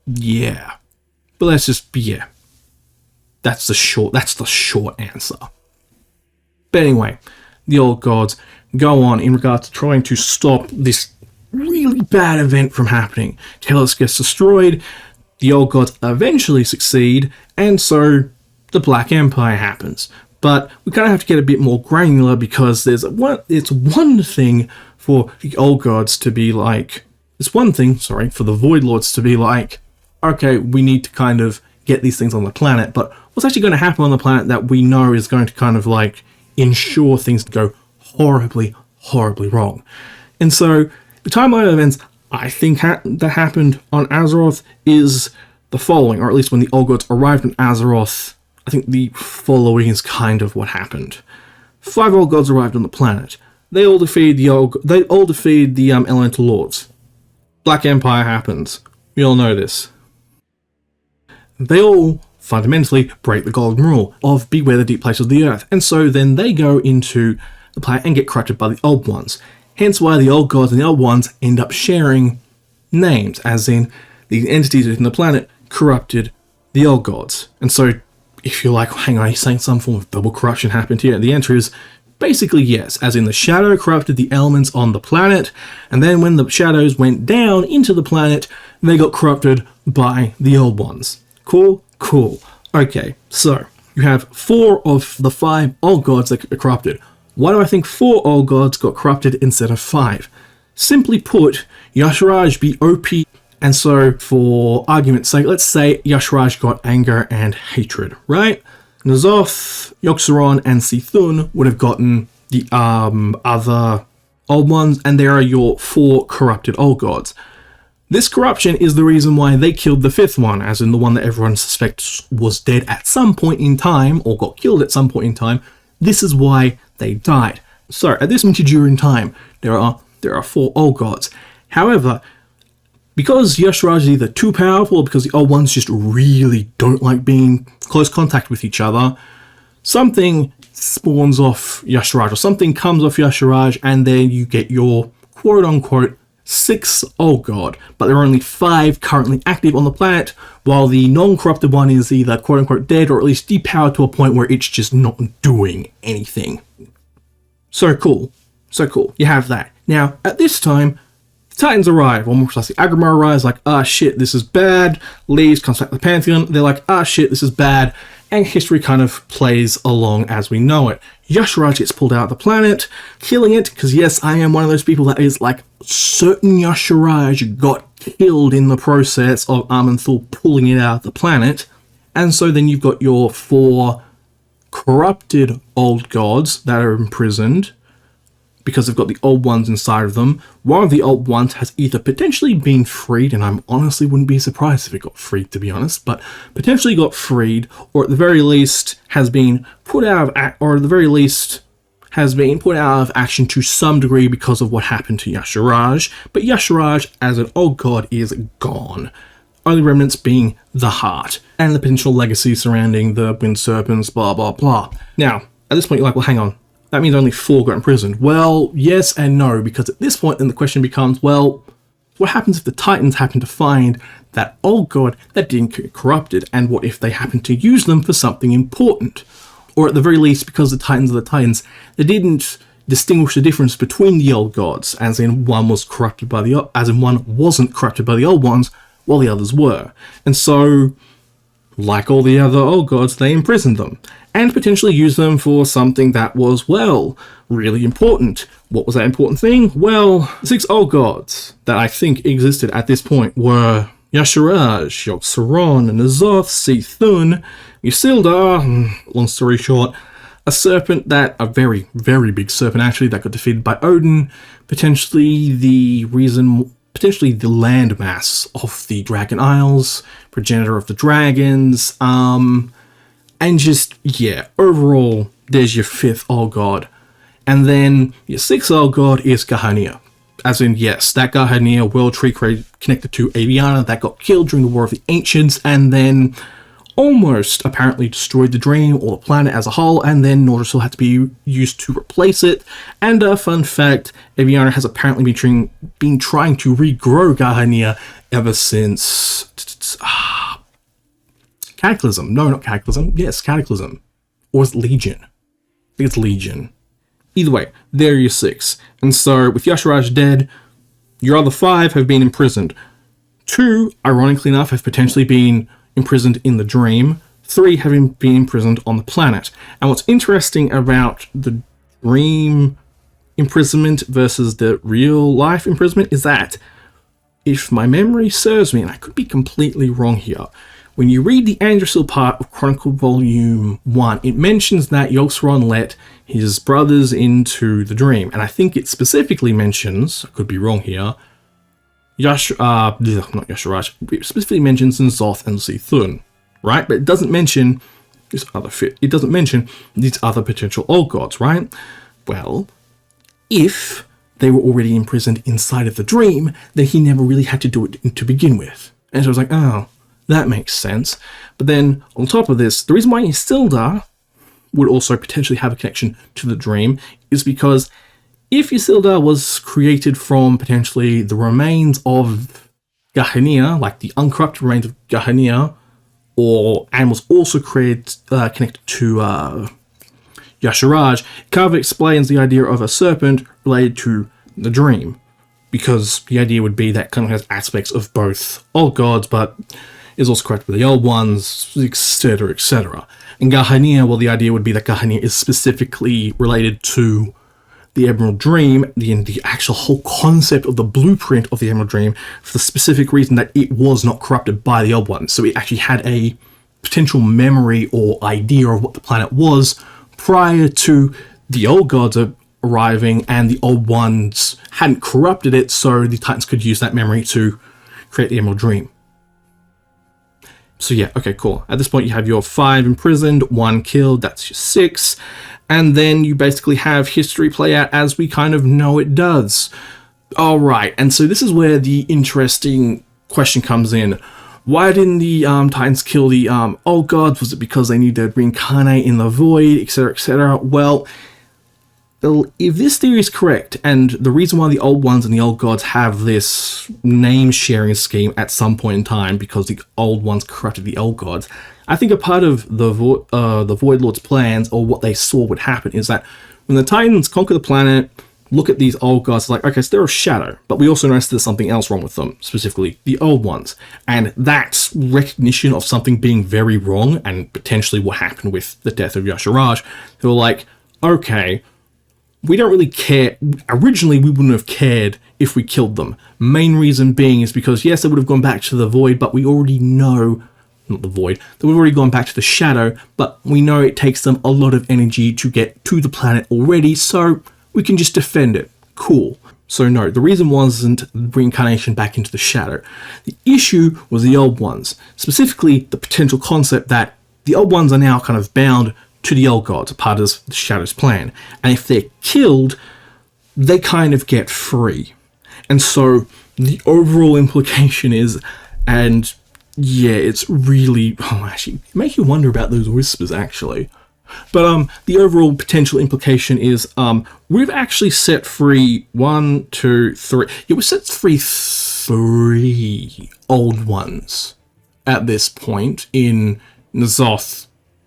yeah. But let's just, yeah. That's the short answer. But anyway, the old gods go on in regards to trying to stop this really bad event from happening. Telos gets destroyed, the old gods eventually succeed, and so the Black Empire happens. But we kind of have to get a bit more granular, because it's one thing for the old gods to be like, for the Void Lords to be like, okay, we need to kind of get these things on the planet, but what's actually going to happen on the planet that we know is going to kind of like ensure things go horribly wrong. And so the timeline of events I think that happened on Azeroth is the following, or at least when the old gods arrived on Azeroth, I think the following is kind of what happened. 5 old gods arrived on the planet. They all defeated the Elemental Lords. Black Empire happens. We all know this. They all fundamentally break the golden rule of beware the deep places of the earth, and so then they go into the planet and get corrupted by the old ones. Hence why the old gods and the old ones end up sharing names, as in the entities within the planet corrupted the old gods. And so if you're like, hang on, are you saying some form of double corruption happened here? The answer is basically yes, as in the shadow corrupted the elements on the planet, and then when the shadows went down into the planet, they got corrupted by the old ones. Cool? Cool. Okay, so you have 4 of the 5 old gods that got corrupted. Why do I think 4 old gods got corrupted instead of 5? Simply put, Yasharaj be OP, and so for argument's sake, let's say Yasharaj got anger and hatred, right? N'Zoth, Yogg-Saron, and C'Thun would have gotten the other old ones, and there are your 4 corrupted old gods. This corruption is the reason why they killed the 5th one, as in the one that everyone suspects was dead at some point in time, or got killed at some point in time. This is why they died. So, at this during time, there are 4 old gods. However, because Yasharaj is either too powerful, or because the old ones just really don't like being in close contact with each other, something spawns off Yasharaj, or something comes off Yasharaj, and then you get your quote-unquote 6 old god, but there are only 5 currently active on the planet, while the non-corrupted one is either quote-unquote dead, or at least depowered to a point where it's just not doing anything. So cool. You have that. Now, at this time, the Titans arrive, or more precisely, Agromar arrives like, ah shit, this is bad, leaves, comes back to the Pantheon, they're like, ah shit, this is bad, and history kind of plays along as we know it. Yasharaj gets pulled out of the planet, killing it, because yes, I am one of those people that is like, certain Yasharaj got killed in the process of Amenthul pulling it out of the planet. And so then you've got your 4 corrupted old gods that are imprisoned, because they've got the old ones inside of them. One of the old ones has either potentially been freed, and I honestly wouldn't be surprised if it got freed, to be honest, but potentially got freed, or at the very least has been put out of action to some degree because of what happened to Yasharaj. But Yasharaj as an old god is gone. Only remnants being the heart and the potential legacy surrounding the wind serpents, blah blah blah. Now, at this point you're like, well, hang on. That means only 4 got imprisoned. Well, yes and no, because at this point then the question becomes, well, what happens if the Titans happen to find that old god that didn't get corrupted, and what if they happen to use them for something important? Or at the very least, because the Titans are the Titans, they didn't distinguish the difference between the old gods, as in one wasn't corrupted by the old ones, while the others were. And so, like all the other old gods, they imprisoned them, and potentially used them for something that was, well, really important. What was that important thing? Well, the 6 old gods that I think existed at this point were Yasharaj, Yog-Saron, N'Zoth, C'Thun, Isildur, long story short, a serpent a very, very big serpent actually, that got defeated by Odin, potentially the landmass of the Dragon Isles, progenitor of the dragons, and just, yeah, overall, there's your 5th old god. And then your 6th old god is Gahania. As in, yes, that Gahania world tree connected to Aviana that got killed during the War of the Ancients, and then almost apparently destroyed the dream or the planet as a whole, and then Nordrassil had to be used to replace it. And fun fact, Aviana has apparently been trying to regrow Gahania ever since Cataclysm. No, not Cataclysm. Yes, Cataclysm. Or it's Legion. I think it's Legion. Either way, there are your 6. And so, with Yasharaj dead, your other 5 have been imprisoned. 2, ironically enough, have potentially been imprisoned in the dream. 3 having been imprisoned on the planet. And what's interesting about the dream imprisonment versus the real life imprisonment is that, if my memory serves me, and I could be completely wrong here, when you read the Androsil part of Chronicle Volume 1, it mentions that Yog-Saron let his brothers into the dream. And I think it specifically mentions, I could be wrong here, not Yasharaj, it specifically mentions N'Zoth and C'Thun, right? But it doesn't mention it doesn't mention these other potential old gods, right? Well, if they were already imprisoned inside of the dream, then he never really had to do it to begin with. And so I was like, oh, that makes sense. But then, on top of this, the reason why Isildur would also potentially have a connection to the dream is because if Isildur was created from potentially the remains of Gahania, like the uncorrupted remains of Gahania, and was also connected to Yasharaj, it kind of explains the idea of a serpent related to the dream. Because the idea would be that kind of has aspects of both old gods, but is also correct with the old ones, etc., etc. And Gahania, well, the idea would be that Gahania is specifically related to the Emerald Dream, the actual whole concept of the blueprint of the Emerald Dream, for the specific reason that it was not corrupted by the old ones. So it actually had a potential memory or idea of what the planet was prior to the old gods arriving, and the old ones hadn't corrupted it, so the Titans could use that memory to create the Emerald Dream. So yeah, okay, cool. At this point, you have your 5 imprisoned, 1 killed, that's your 6. And then you basically have history play out as we kind of know it does. Alright, and so this is where the interesting question comes in. Why didn't the Titans kill the old gods? Was it because they needed to reincarnate in the void, etc., etc.? Well, if this theory is correct, and the reason why the old ones and the old gods have this name-sharing scheme at some point in time, because the old ones corrupted the old gods, I think a part of the Void Lord's plans, or what they saw would happen, is that when the Titans conquer the planet, look at these old guys like, okay, so they're a shadow, but we also notice there's something else wrong with them, specifically the old ones. And that's recognition of something being very wrong and potentially what happened with the death of Yasharaj. They were like, okay, we don't really care. Originally, we wouldn't have cared if we killed them. Main reason being is because, yes, they would have gone back to the void, but we already know, not the void, that we've already gone back to the shadow, but we know it takes them a lot of energy to get to the planet already, so we can just defend it. Cool. So no, the reason wasn't reincarnation back into the shadow. The issue was the old ones. Specifically, the potential concept that the old ones are now kind of bound to the old gods, a part of the shadow's plan. And if they're killed, they kind of get free. And so the overall implication is, and yeah, it's really, actually, it makes you wonder about those whispers, actually. But the overall potential implication is we've actually set free 1, 2, 3. Yeah, we set free 3 old ones at this point in N'Zoth,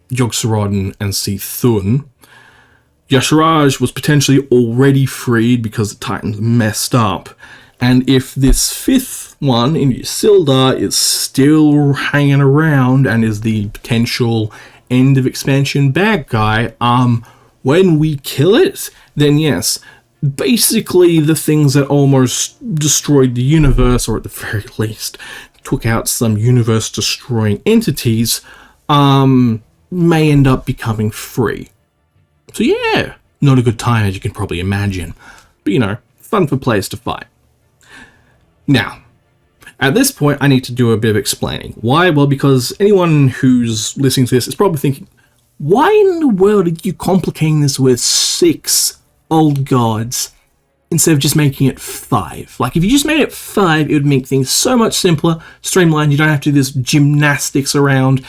Yogg-Saron, and C'Thun. Yasharaj was potentially already freed because the Titans messed up. And if this 5th one in Ysilda is still hanging around and is the potential end of expansion bad guy, when we kill it, then yes, basically the things that almost destroyed the universe, or at the very least took out some universe destroying entities, may end up becoming free. So yeah, not a good time, as you can probably imagine, but you know, fun for players to fight. Now, at this point, I need to do a bit of explaining. Why? Well, because anyone who's listening to this is probably thinking, why in the world are you complicating this with 6 old gods instead of just making it 5? Like, if you just made it 5, it would make things so much simpler, streamlined. You don't have to do this gymnastics around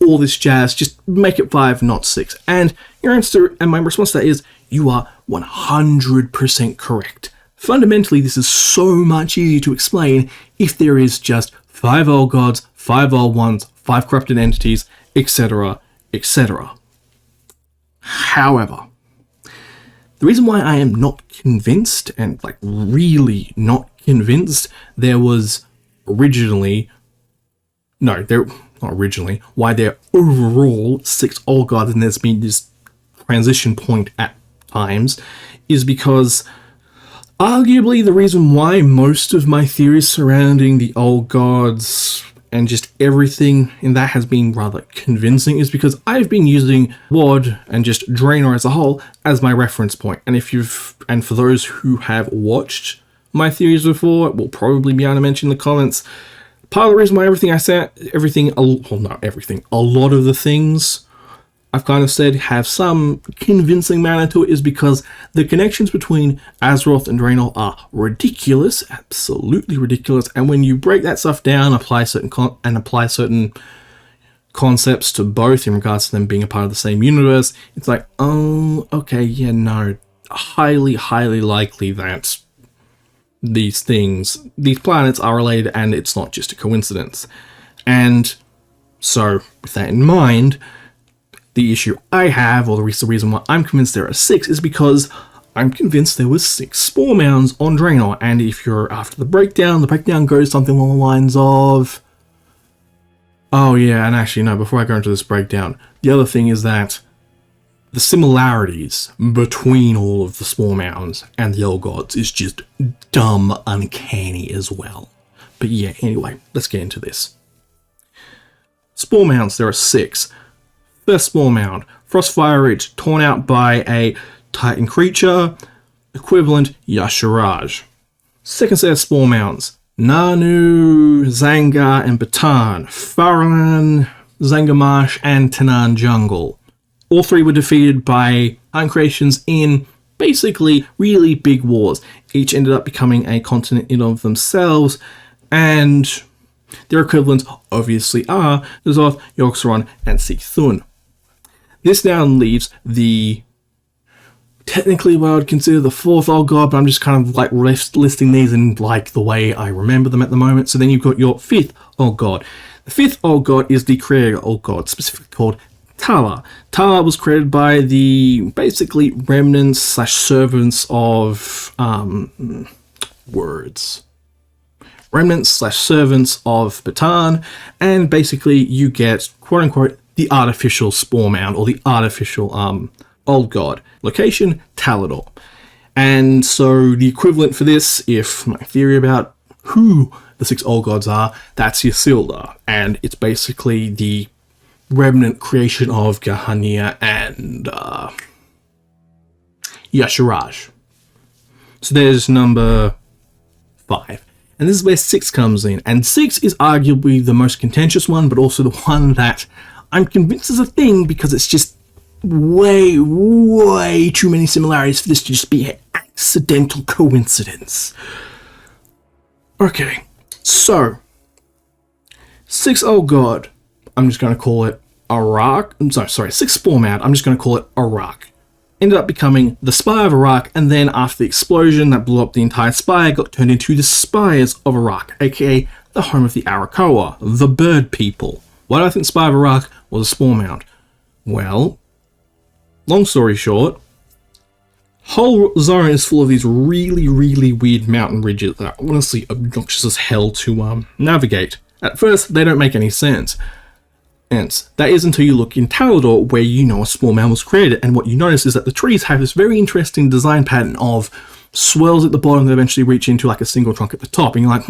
all this jazz. Just make it 5, not 6. And your answer, and my response to that is, you are 100% correct. Fundamentally, this is so much easier to explain if there is just 5 old gods, 5 old ones, 5 corrupted entities, etc., etc. However, the reason why I am not convinced, and like really not convinced, why there overall 6 old gods and there's been this transition point at times, is because arguably the reason why most of my theories surrounding the old gods and just everything in that has been rather convincing is because I've been using WoD and just Draenor as a whole as my reference point. And for those who have watched my theories before, will probably be able to mention in the comments, part of the reason why a lot of the things I've kind of said have some convincing manner to it is because the connections between Azeroth and Draenor are ridiculous, absolutely ridiculous. And when you break that stuff down, apply certain concepts to both in regards to them being a part of the same universe, it's like, oh, okay, yeah, no, highly, highly likely that these planets are related and it's not just a coincidence. And so with that in mind, the issue I have, or the reason why I'm convinced there are 6, is because I'm convinced there was 6 spore mounds on Draenor. And if you're after the breakdown goes something along the lines of, oh yeah, and actually no, before I go into this breakdown, the other thing is that the similarities between all of the spore mounds and the old gods is just dumb uncanny as well. But yeah, anyway, let's get into this. Spore mounds, there are 6. First spore mound, Frostfire Ridge, torn out by a Titan creature, equivalent Yasharaj. Second set of spore mounds, Nanu, Zangar, and Batan, Farlan, Zangarmarsh, and Tanan Jungle. All 3 were defeated by Titan creations in basically really big wars. Each ended up becoming a continent in of themselves, and their equivalents obviously are N'Zoth, Yogg-Saron, and C'Thun. This now leaves technically what I would consider the 4th old god, but I'm just kind of like listing these in like the way I remember them at the moment. So then you've got your 5th old god. The 5th old god is the creator old god, specifically called Tala. Tala was created by the basically remnants slash servants of remnants slash servants of Batan, and basically you get quote unquote the artificial spore mound or the artificial old god. Location Talador. And so the equivalent for this, if my theory about who the 6 old gods are, that's Ysilda, and it's basically the remnant creation of Gahania and Yasharaj. So there's number 5. And this is where 6 comes in. And 6 is arguably the most contentious one, but also the one that I'm convinced is a thing because it's just way, way too many similarities for this to just be an accidental coincidence. Okay, so 6 old god, I'm just going to call it Iraq. I'm sorry, 6 spore mound, I'm just going to call it Iraq. Ended up becoming the Spire of Iraq, and then after the explosion that blew up the entire spire, got turned into the Spires of Iraq, aka the home of the Arakoa, the bird people. Why do I think Spire of Iraq was a spore mound? Well, long story short, whole zone is full of these really, really weird mountain ridges that are honestly obnoxious as hell to navigate. At first, they don't make any sense. And that is until you look in Talador, where you know a spore mound was created, and what you notice is that the trees have this very interesting design pattern of swells at the bottom that eventually reach into like a single trunk at the top, and you're like,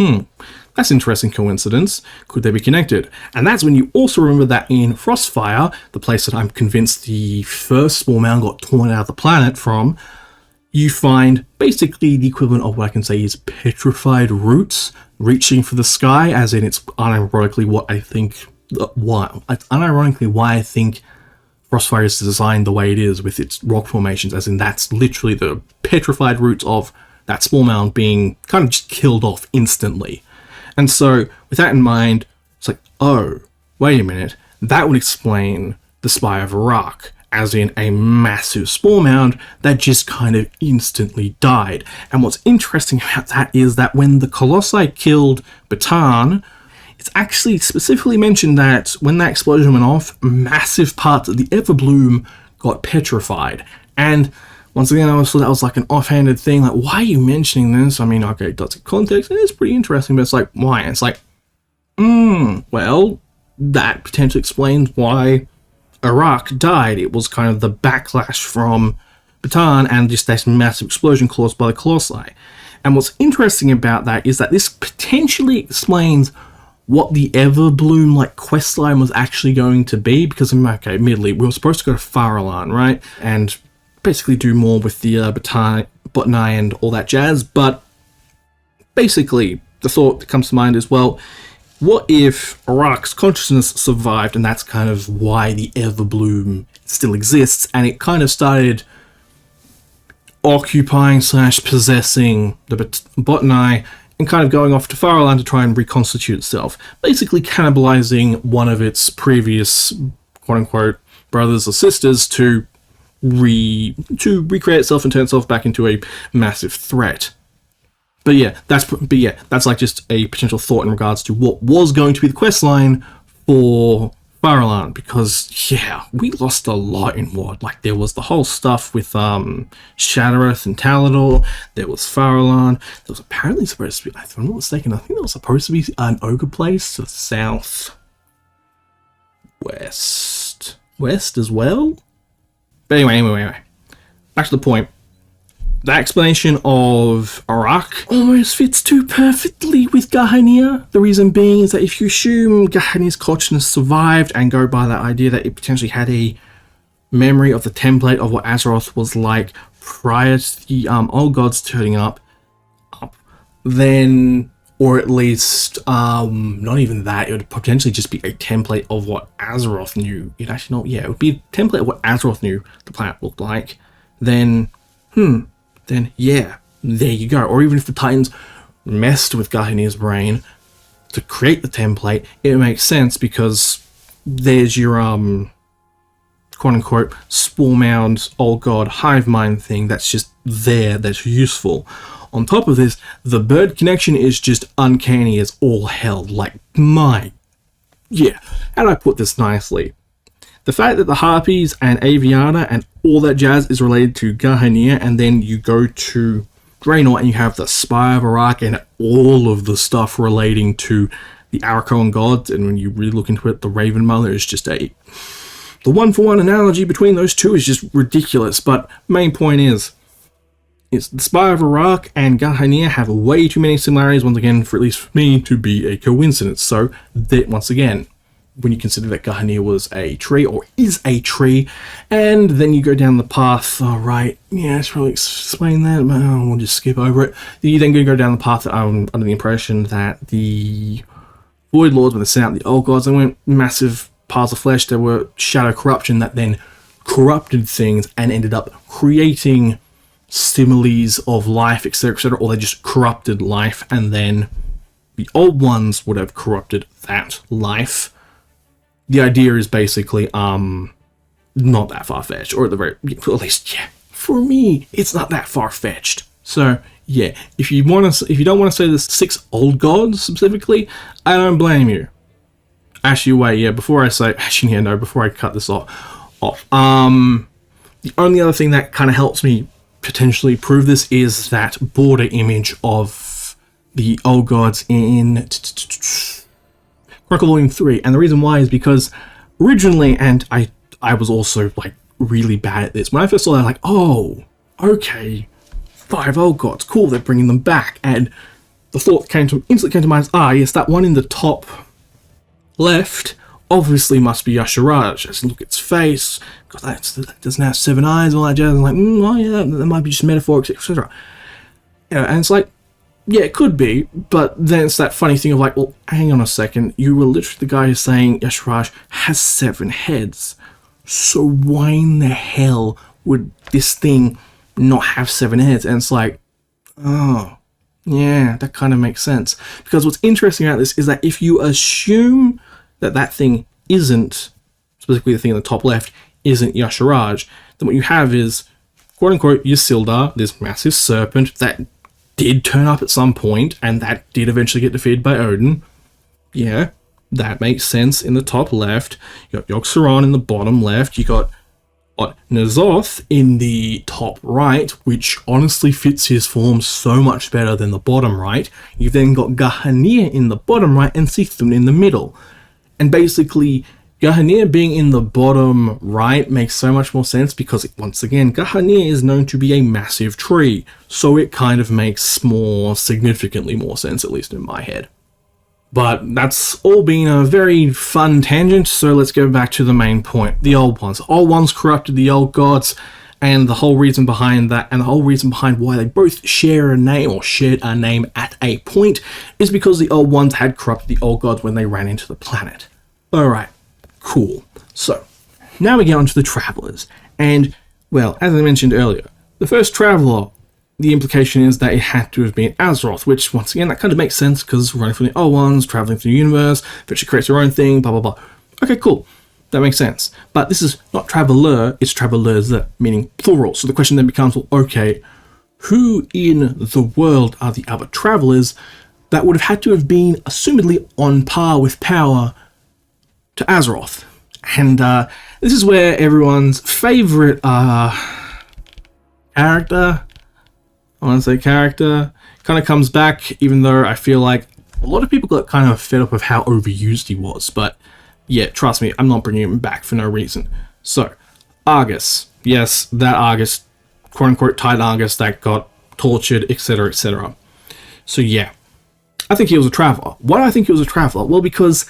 that's an interesting coincidence. Could they be connected? And that's when you also remember that in Frostfire, the place that I'm convinced the first spore mound got torn out of the planet from, you find basically the equivalent of what I can say is petrified roots reaching for the sky, as in it's unironically why I think Frostfire is designed the way it is with its rock formations, as in that's literally the petrified roots of that spore mound being kind of just killed off instantly. And so with that in mind, it's like, oh, wait a minute, that would explain the Spire of Iraq, as in a massive spore mound that just kind of instantly died. And what's interesting about that is that when the Colossi killed Batan, it's actually specifically mentioned that when that explosion went off, massive parts of the Everbloom got petrified. And once again, I thought that was like an offhanded thing, like, why are you mentioning this? I mean, okay, that's context, and it's pretty interesting, but it's like, why? And it's like, well, that potentially explains why Iraq died. It was kind of the backlash from Batan and just this massive explosion caused by the Colossi. And what's interesting about that is that this potentially explains what the Everbloom like questline was actually going to be, because okay, admittedly, we were supposed to go to Faralan, right, and basically do more with the Botany and all that jazz, but basically the thought that comes to mind is, well, what if Iraq's consciousness survived, and that's kind of why the Everbloom still exists, and it kind of started occupying slash possessing the Botany and kind of going off to Faralan to try and reconstitute itself, basically cannibalizing one of its previous quote-unquote brothers or sisters to recreate itself and turn itself back into a massive threat. But yeah, that's like just a potential thought in regards to what was going to be the questline for Faralan, because yeah, we lost a lot in WoD. Like, there was the whole stuff with Shatteroth and Talador, there was Faralan, there was apparently supposed to be, if I'm not mistaken, I think there was supposed to be an ogre place to the south west as well. But anyway, back to the point. That explanation of Iraq almost fits too perfectly with Gahania. The reason being is that if you assume Gahania's consciousness survived and go by that idea that it potentially had a memory of the template of what Azeroth was like prior to the old gods turning up, then, or at least, not even that, it would potentially just be a template of what Azeroth knew. It would be a template of what Azeroth knew the planet looked like. Then yeah, there you go. Or even if the Titans messed with Gahania's brain to create the template, it makes sense because there's your quote-unquote spore mound, old god, hive mind thing that's just there, that's useful. On top of this, the bird connection is just uncanny as all hell. Like, how do I put this nicely? The fact that the Harpies and Aviana and all that jazz is related to Gahania, and then you go to Draenor and you have the Spire of Arak and all of the stuff relating to the Arakoan gods, and when you really look into it, the Raven Mother is just the one-for-one analogy between those two is just ridiculous. But main point is the Spire of Arak and Gahania have way too many similarities, once again, for at least for me to be a coincidence. So that, once again, when you consider that Gahania was a tree, or is a tree, and then you go down the path, it's probably explain that, but we'll just skip over it. You then go down the path that I'm under the impression that the Void Lords, when they sent out the old gods, they weren't massive piles of flesh, there were shadow corruption that then corrupted things and ended up creating similes of life, etc., or they just corrupted life, and then the old ones would have corrupted that life. The idea is basically not that far-fetched, or at the very, at least, yeah, for me, it's not that far-fetched. So, yeah, if you don't want to say the 6 old gods specifically, I don't blame you. Actually, wait, yeah, before I cut this off. The only other thing that kind of helps me potentially prove this is that border image of the old gods in Chronicle Volume 3, and the reason why is because originally, and I was also like really bad at this, when I first saw that, like, oh, okay, 5 old gods, cool, they're bringing them back, and the thought instantly came to mind, yes, that one in the top left obviously must be Yasharaj. Just look at its face, because that doesn't have 7 eyes, all that jazz. I'm like, oh yeah, that might be just metaphorics, etc. And it's like, yeah, it could be, but then it's that funny thing of like, well, hang on a second, you were literally the guy who's saying Yasharaj has 7 heads, so why in the hell would this thing not have 7 heads? And it's like, oh, yeah, that kind of makes sense. Because what's interesting about this is that if you assume that thing isn't, specifically the thing in the top left, isn't Yasharaj, then what you have is, quote-unquote, Ysildar, this massive serpent that did turn up at some point, and that did eventually get defeated by Odin. Yeah, that makes sense in the top left. You got Yogg-Saron in the bottom left. You got N'Zoth in the top right, which honestly fits his form so much better than the bottom right. You've then got Gahania in the bottom right and Sithun in the middle. And basically, Gahania being in the bottom right makes so much more sense because, once again, Gahania is known to be a massive tree, so it kind of makes significantly more sense, at least in my head. But that's all been a very fun tangent, so let's go back to the main point. The old ones. Old ones corrupted the old gods, and the whole reason behind that, and the whole reason behind why they both share a name, or shared a name at a point, is because the old ones had corrupted the old gods when they ran into the planet. Alright, cool. So, now we get on to the Travelers. And, well, as I mentioned earlier, the first Traveler, the implication is that it had to have been Azeroth, which, once again, that kind of makes sense, because running from the old ones, traveling through the universe, eventually creates their own thing, blah, blah, blah. Okay, cool. That makes sense. But this is not Traveler, it's Travelers, meaning plural. So the question then becomes, well, okay, who in the world are the other Travelers that would have had to have been, assumedly, on par with power to Azeroth? And this is where everyone's favourite character, kind of comes back, even though I feel like a lot of people got kind of fed up with how overused he was. But yeah, trust me, I'm not bringing him back for no reason. So, Argus. Yes, that Argus, quote-unquote Titan Argus that got tortured, etc., etc. So yeah, I think he was a Traveler. Why do I think he was a Traveler? Well, because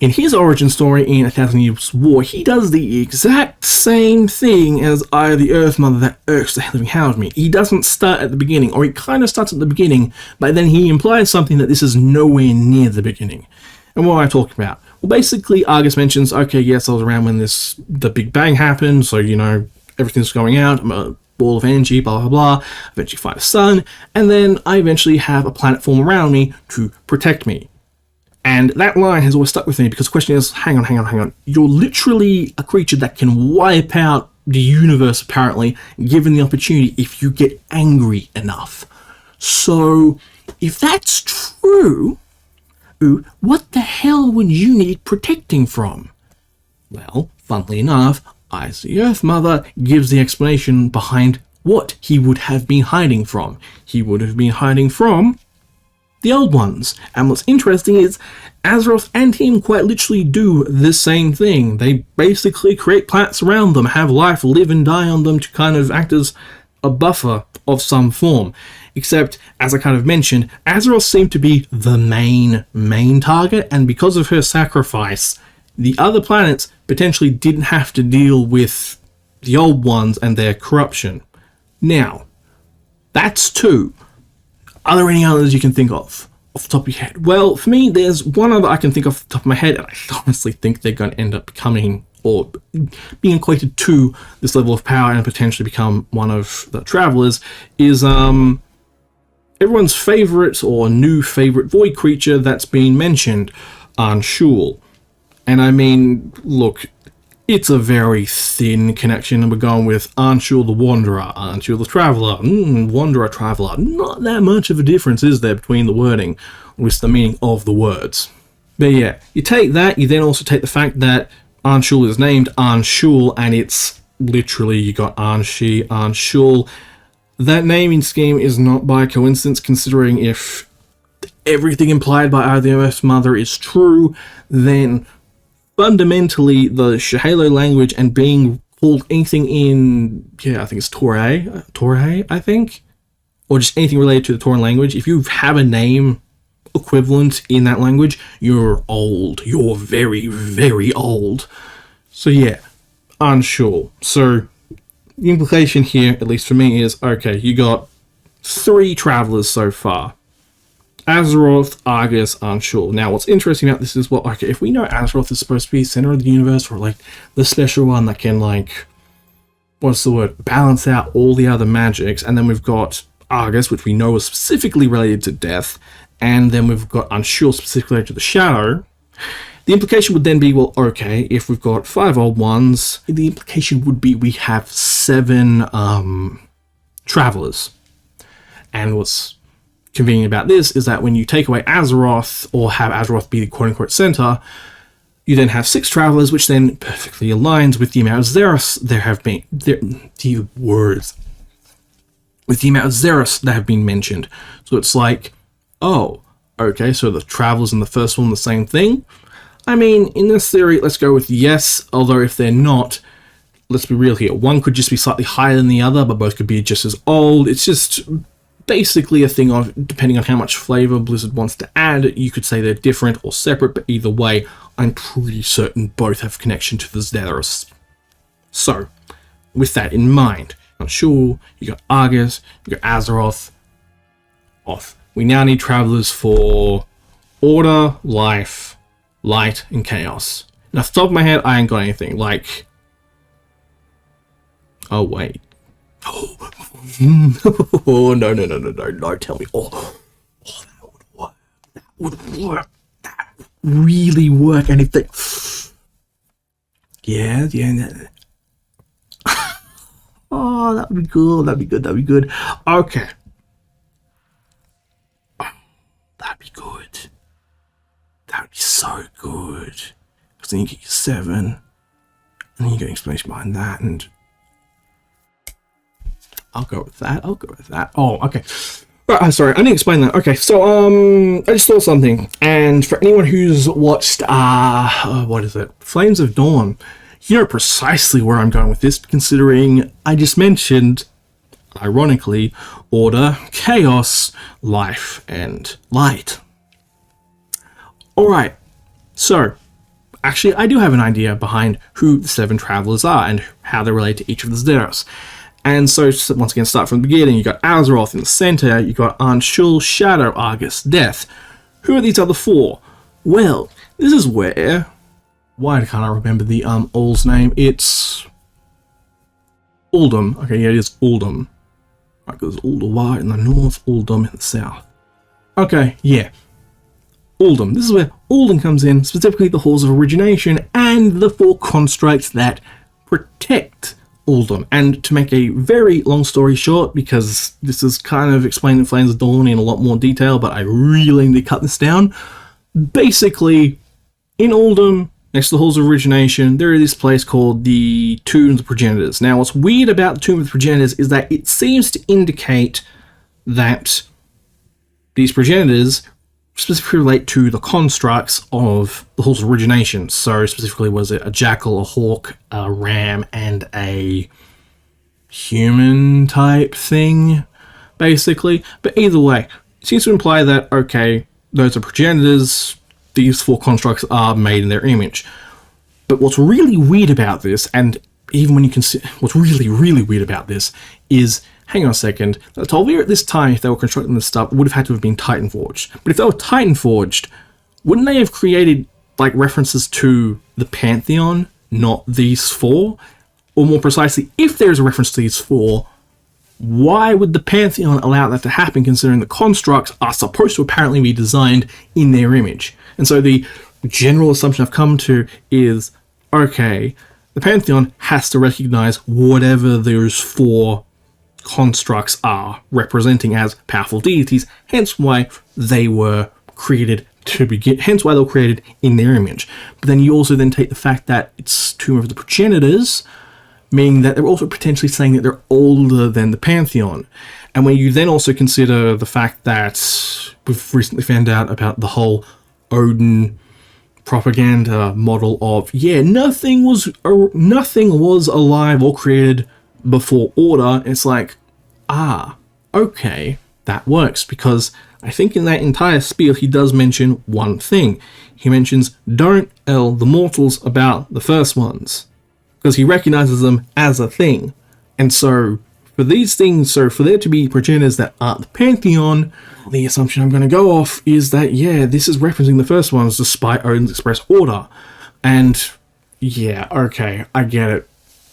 in his origin story in 1,000 Years' War, he does the exact same thing as I, the Earth Mother that irks the living hell out of me. He doesn't start at the beginning, or he kind of starts at the beginning, but then he implies something that this is nowhere near the beginning. And what am I talking about? Well, basically, Argus mentions, okay, yes, I was around when the Big Bang happened, so, everything's going out, I'm a ball of energy, blah, blah, blah, eventually find a sun, and then I eventually have a planet form around me to protect me. And that line has always stuck with me because the question is, hang on. You're literally a creature that can wipe out the universe, apparently, given the opportunity if you get angry enough. So, if that's true, what the hell would you need protecting from? Well, funnily enough, Eyes the Earth Mother gives the explanation behind what he would have been hiding from. He would have been hiding from the Old Ones. And what's interesting is Azeroth and him quite literally do the same thing. They basically create planets around them, have life live and die on them to kind of act as a buffer of some form. Except, as I kind of mentioned, Azeroth seemed to be the main target, and because of her sacrifice, the other planets potentially didn't have to deal with the Old Ones and their corruption. Now, that's two. Are there any others you can think of off the top of your head? Well, for me, there's one other I can think of off the top of my head, and I honestly think they're going to end up becoming or being equated to this level of power and potentially become one of the Travelers, is everyone's favorite or new favorite void creature that's been mentioned, Anshul. And I mean, look, it's a very thin connection, and we're going with Anshul the Wanderer, Anshul the Traveller, Wanderer Traveller. Not that much of a difference, is there, between the wording, or just the meaning of the words. But yeah, you take that, you then also take the fact that Anshul is named Anshul, and it's literally, you got Anshi, Anshul. That naming scheme is not by coincidence, considering if everything implied by Eye of the Earth Mother is true, then fundamentally the Shahalo language and being called anything in, I think it's Torhe, I think, or just anything related to the Tauran language, if you have a name equivalent in that language, you're old. You're very, very old. So yeah, Anshul. So the implication here, at least for me, is, okay, you got 3 Travelers so far. Azeroth, Argus, Anshul. Now, what's interesting about this is, well, okay, if we know Azeroth is supposed to be center of the universe, or like the special one that can, like, what's the word, balance out all the other magics, and then we've got Argus, which we know is specifically related to death, and then we've got Anshul specifically related to the shadow. The implication would then be, well, okay, if we've got 5 Old Ones, the implication would be we have 7 Travelers. And what's convenient about this is that when you take away Azeroth, or have Azeroth be the quote-unquote center, you then have 6 Travelers, which then perfectly aligns with the amount of Xeros there have been. With the amount of Xeros that have been mentioned. So it's like, oh, okay, so the Travelers in the first one, the same thing? I mean, in this theory, let's go with yes, although if they're not, let's be real here. One could just be slightly higher than the other, but both could be just as old. It's just basically a thing of, depending on how much flavor Blizzard wants to add, you could say they're different or separate, but either way, I'm pretty certain both have connection to the Xeros. So, with that in mind, Anshul, you got Argus, you got Azeroth, off. We now need Travelers for Order, Life, Light, and Chaos. And off the top of my head, I ain't got anything. Like, oh wait. Oh, no, tell me. Oh, that would work. That would work. That would really work. And if they... Yeah. Oh, that would be cool. That'd be good. Okay. That'd be good. That'd be so good. Because then you get your 7. And then you get an explanation behind that, and I'll go with that. Oh, okay. Right, sorry, I didn't explain that. Okay, so, I just saw something. And for anyone who's watched, what is it? Flames of Dawn, you know precisely where I'm going with this, considering I just mentioned, ironically, Order, Chaos, Life, and Light. Alright, so, actually, I do have an idea behind who the 7 Travelers are and how they relate to each of the Xeros. And so, once again, start from the beginning. You got Azeroth in the center, you got Anshul, Shadow, Argus, Death. Who are these other 4? Well, this is where... Why can't I remember the All's name? It's... Uldum. Okay, yeah, it is Uldum. Right, because Ulduar in the north, Uldum in the south. Okay, yeah. Uldum. This is where Uldum comes in, specifically the Halls of Origination, and the 4 constructs that protect Uldum. And to make a very long story short, because this is kind of explained in Flames of Dawn in a lot more detail, but I really need to cut this down. Basically, in Uldum, next to the Halls of Origination, there is this place called the Tomb of the Progenitors. Now, what's weird about the Tomb of the Progenitors is that it seems to indicate that these progenitors specifically relate to the constructs of the Halls of Origination. So, specifically, was it a jackal, a hawk, a ram, and a human type thing, basically? But either way, it seems to imply that, okay, those are progenitors, these 4 constructs are made in their image. But what's really weird about this, and even when you consider what's really, really weird about this, is, hang on a second, the Tolvir at this time, if they were constructing this stuff, would have had to have been Titan Forged. But if they were Titan Forged, wouldn't they have created, like, references to the Pantheon, not these 4? Or more precisely, if there's a reference to these 4, why would the Pantheon allow that to happen, considering the constructs are supposed to apparently be designed in their image? And so the general assumption I've come to is, okay, the Pantheon has to recognize whatever those 4 constructs are representing as powerful deities, hence why they were created to begin, hence why they were created in their image. But then you also then take the fact that it's Tomb of the Progenitors, meaning that they're also potentially saying that they're older than the Pantheon. And when you then also consider the fact that we've recently found out about the whole Odin propaganda model of, yeah, nothing was alive or created before order, it's like, okay, that works, because I think in that entire spiel he does mention one thing. He mentions, don't tell the mortals about the first ones, because he recognizes them as a thing. And so for these things, so for there to be progenitors that aren't the Pantheon, the assumption I'm going to go off is that, yeah, this is referencing the first ones despite Odin's express order. And yeah, okay, I get it.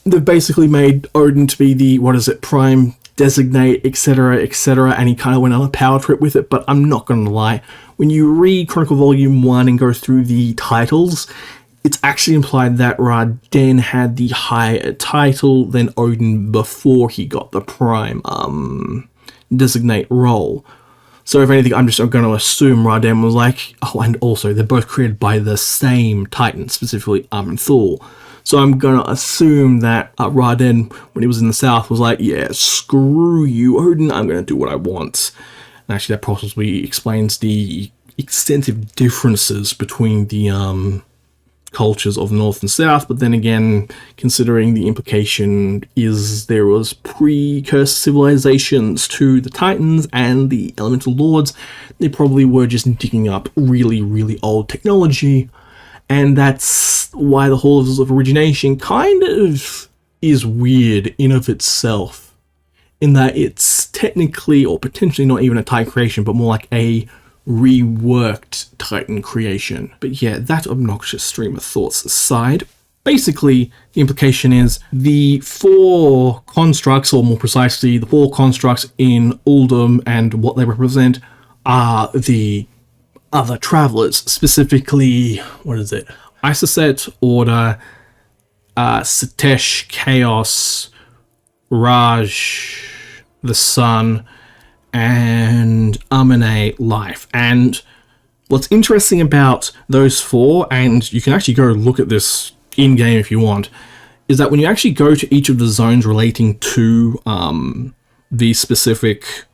They've basically made Odin to be the, prime designate, etc., and he kind of went on a power trip with it. But I'm not going to lie, when you read Chronicle Volume 1 and go through the titles, it's actually implied that Ra-Den had the higher title than Odin before he got the prime designate role. So if anything, I'm just going to assume Ra-Den was like, oh, and also they're both created by the same Titan, specifically Thor. So I'm going to assume that Ra-Den, when he was in the south, was like, yeah, screw you, Odin, I'm going to do what I want. And actually that possibly explains the extensive differences between the cultures of North and South, but then again, considering the implication is there was precursor civilizations to the Titans and the Elemental Lords, they probably were just digging up really, really old technology, and that's why the Halls of Origination kind of is weird in of itself, in that it's technically or potentially not even a Titan creation, but more like a reworked Titan creation. But yeah, that obnoxious stream of thoughts aside, basically the implication is the 4 constructs, or more precisely the 4 constructs in Uldum and what they represent, are the other travelers, specifically, Isoset, Order, Satesh, Chaos, Raj, the Sun, and Amane, Life. And what's interesting about those 4, and you can actually go look at this in-game if you want, is that when you actually go to each of the zones relating to these specific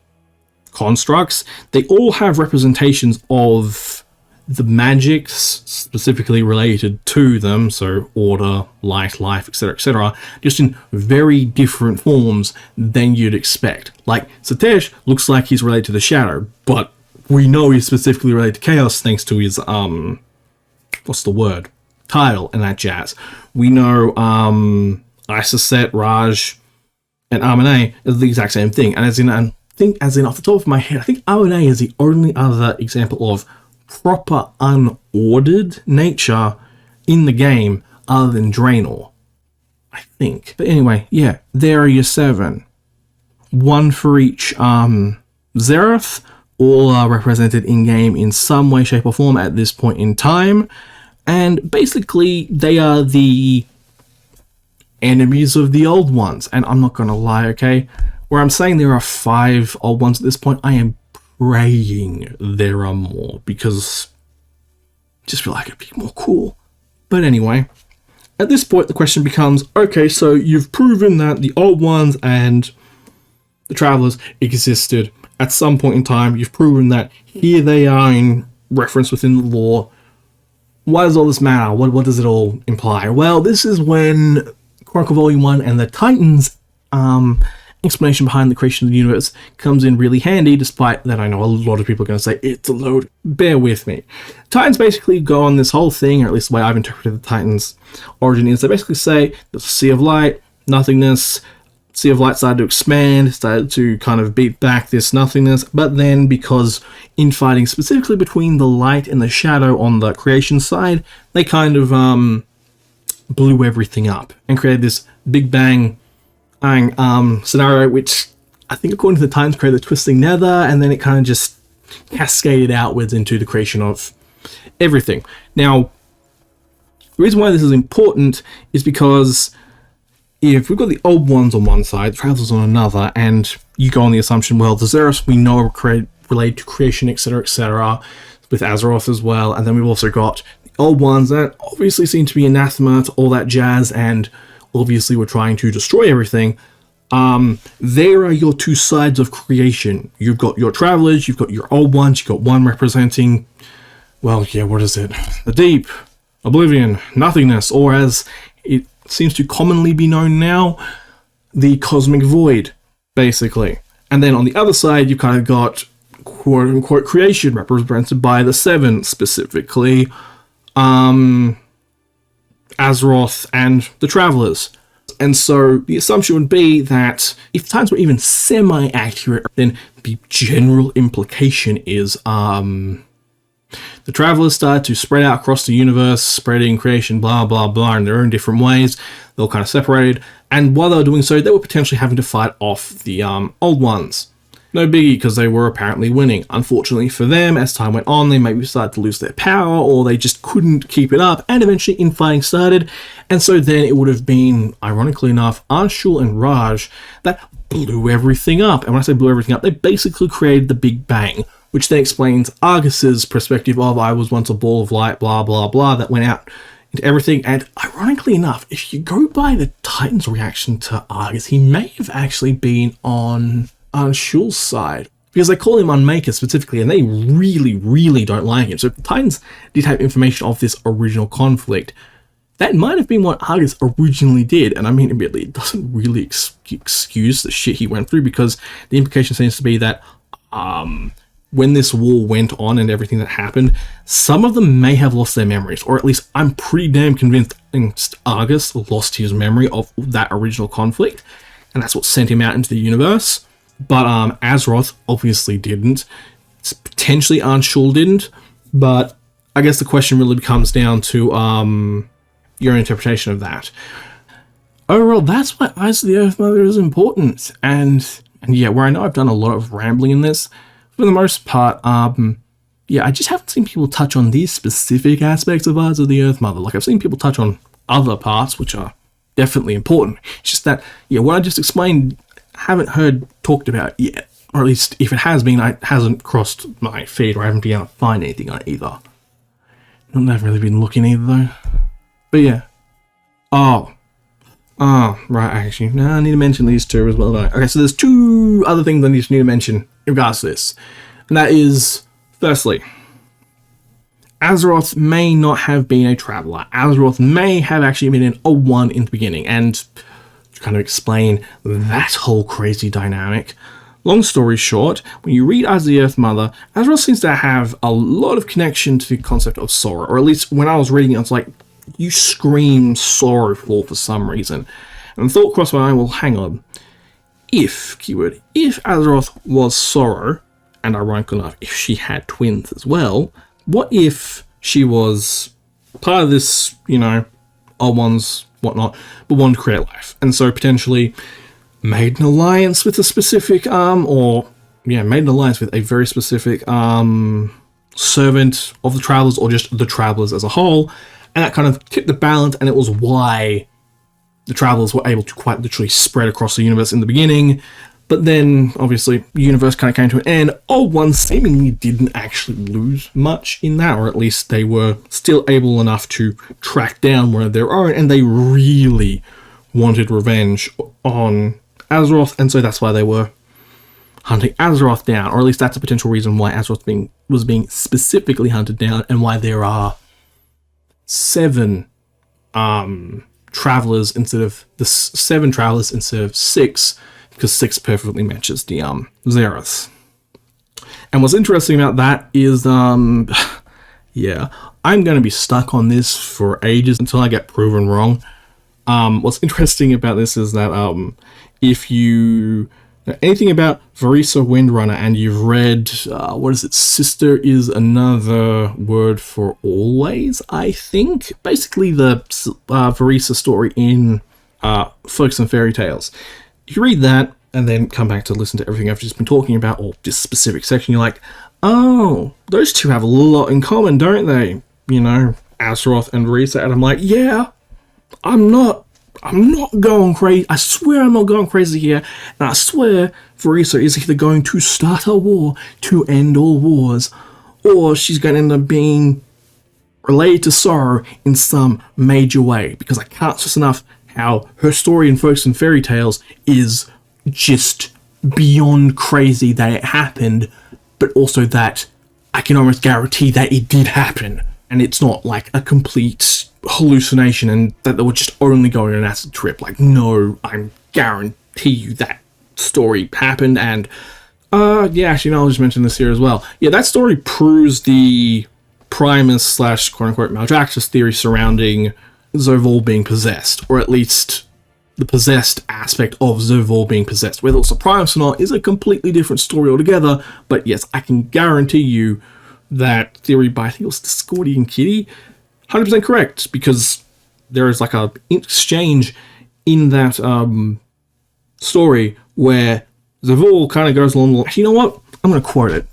constructs, they all have representations of the magics specifically related to them, so order, light, life, etc., just in very different forms than you'd expect. Like, Satesh looks like he's related to the shadow, but we know he's specifically related to chaos thanks to his, title and that jazz. We know, Isoset, Raj, and Amane are the exact same thing, and as in off the top of my head, I think Amane is the only other example of proper unordered nature in the game other than Draenor, I think. But anyway, yeah, there are your 7. 1 for each Zereth. All are represented in-game in some way, shape, or form at this point in time. And basically, they are the enemies of the old ones. And I'm not going to lie, okay? Where I'm saying there are 5 old ones at this point, I am praying there are more, because I just feel like it'd be more cool But anyway, at this point, the question becomes, okay, so you've proven that the Old Ones and the Travelers existed at some point in time. You've proven that here they are in reference within the lore. Why does all this matter? What does it all imply? Well, this is when Chronicle Volume 1 and the Titans explanation behind the creation of the universe comes in really handy, despite that I know a lot of people are going to say it's a load. Bear with me. Titans basically go on this whole thing, or at least the way I've interpreted the Titans' origin is they basically say there's a sea of light, nothingness. Sea of Light started to expand, started to kind of beat back this nothingness, but then because infighting specifically between the light and the shadow on the creation side, they kind of blew everything up and created this Big Bang scenario, which I think according to the Times created the Twisting Nether, and then it kind of just cascaded outwards into the creation of everything. Now, the reason why this is important is because if we've got the Old Ones on one side, the Travelers on another, and you go on the assumption, well, the Zeros we know are related to creation, etc., with Azeroth as well, and then we've also got the Old Ones that obviously seem to be anathema to all that jazz, and obviously we're trying to destroy everything. There are your two sides of creation. You've got your Travelers, you've got your Old Ones, you've got one representing, well, yeah, what is it? The Deep, Oblivion, Nothingness, or as it seems to commonly be known now, the Cosmic Void, basically. And then on the other side, you've kind of got quote-unquote creation represented by the Seven, specifically Azeroth and the Travelers. And so the assumption would be that if times were even semi-accurate, then the general implication is the Travelers started to spread out across the universe, spreading creation, blah, blah, blah, in their own different ways. They were kind of separated. And while they were doing so, they were potentially having to fight off the Old Ones. No biggie, because they were apparently winning. Unfortunately for them, as time went on, they maybe started to lose their power, or they just couldn't keep it up, and eventually infighting started. And so then it would have been, ironically enough, Anshul and Raj that blew everything up. And when I say blew everything up, they basically created the Big Bang, which then explains Argus's perspective of I was once a ball of light, blah, blah, blah, that went out into everything. And ironically enough, if you go by the Titans' reaction to Argus, he may have actually been on Anshul's side, because they call him Unmaker specifically, and they really, really don't like him. So if the Titans did have information of this original conflict, that might have been what Argus originally did. And I mean, admittedly, it doesn't really excuse the shit he went through, because the implication seems to be that when this war went on and everything that happened, some of them may have lost their memories, or at least I'm pretty damn convinced Argus lost his memory of that original conflict, and that's what sent him out into the universe. But Azeroth obviously didn't. Potentially Anshul didn't, but I guess the question really comes down to your interpretation of that. Overall, that's why Eyes of the Earth Mother is important, and yeah, where I know I've done a lot of rambling in this, for the most part, yeah, I just haven't seen people touch on these specific aspects of Eyes of the Earth Mother. Like, I've seen people touch on other parts, which are definitely important. It's just that, yeah, what I just explained, haven't heard talked about yet. Or at least, if it has been, it hasn't crossed my feed, or I haven't been able to find anything on it either. I've really been looking either, though. But yeah. Oh, right, actually. No, I need to mention these two as well, don't I? Okay, so there's two other things I need to mention in regards to this. And that is, firstly, Azeroth may not have been a Traveler. Azeroth may have actually been an Old One in the beginning. And to kind of explain that whole crazy dynamic, long story short, when you read Eyes of the Earth Mother, Azeroth seems to have a lot of connection to the concept of sorrow. Or at least when I was reading it, I was like, you scream sorrowful for some reason. And the thought crossed my mind, well, hang on. If Azeroth was sorrow, and ironically enough, if she had twins as well, what if she was part of this, Old Ones, whatnot, but wanted to create life, and so potentially made an alliance with a specific, made an alliance with a very specific servant of the Travelers, or just the Travelers as a whole, and that kind of tipped the balance, and it was why the Travelers were able to quite literally spread across the universe in the beginning, But then, obviously, the universe kind of came to an end. Old Ones seemingly didn't actually lose much in that, or at least they were still able enough to track down one of their own, and they really wanted revenge on Azeroth, and so that's why they were hunting Azeroth down, or at least that's a potential reason why Azeroth was being specifically hunted down, and why there are 7 travelers instead of 6, because 6 perfectly matches the Xerath. And what's interesting about that is, yeah, I'm going to be stuck on this for ages until I get proven wrong. What's interesting about this is that if you know anything about Varisa Windrunner and you've read, Sister is another word for always, I think. Basically the Varisa story in Folks and Fairy Tales. If you read that and then come back to listen to everything I've just been talking about, or this specific section, you're like, oh, those two have a lot in common, don't they? You know, Azeroth and Varisa. And I'm like, yeah, I'm not going crazy. I swear I'm not going crazy here. And I swear Varisa is either going to start a war to end all wars, or she's going to end up being related to Sorrow in some major way. Because I can't stress enough how her story in Folks and Fairy Tales is just beyond crazy that it happened, but also that I can almost guarantee that it did happen. And it's not like a complete hallucination and that they were just only going on an acid trip. Like, no, I guarantee you that story happened. And yeah, actually, no, I'll just mention this here as well. Yeah, that story proves the Primus / quote-unquote Maldraxxus theory surrounding Zovul being possessed, or at least the possessed aspect of Zovul being possessed. Whether it's a Primus or not is a completely different story altogether, but yes, I can guarantee you that theory by, I think it was Discordian Kitty, 100% correct, because there is like a exchange in that story where Zovul kind of goes along the line. You know what? I'm going to quote it.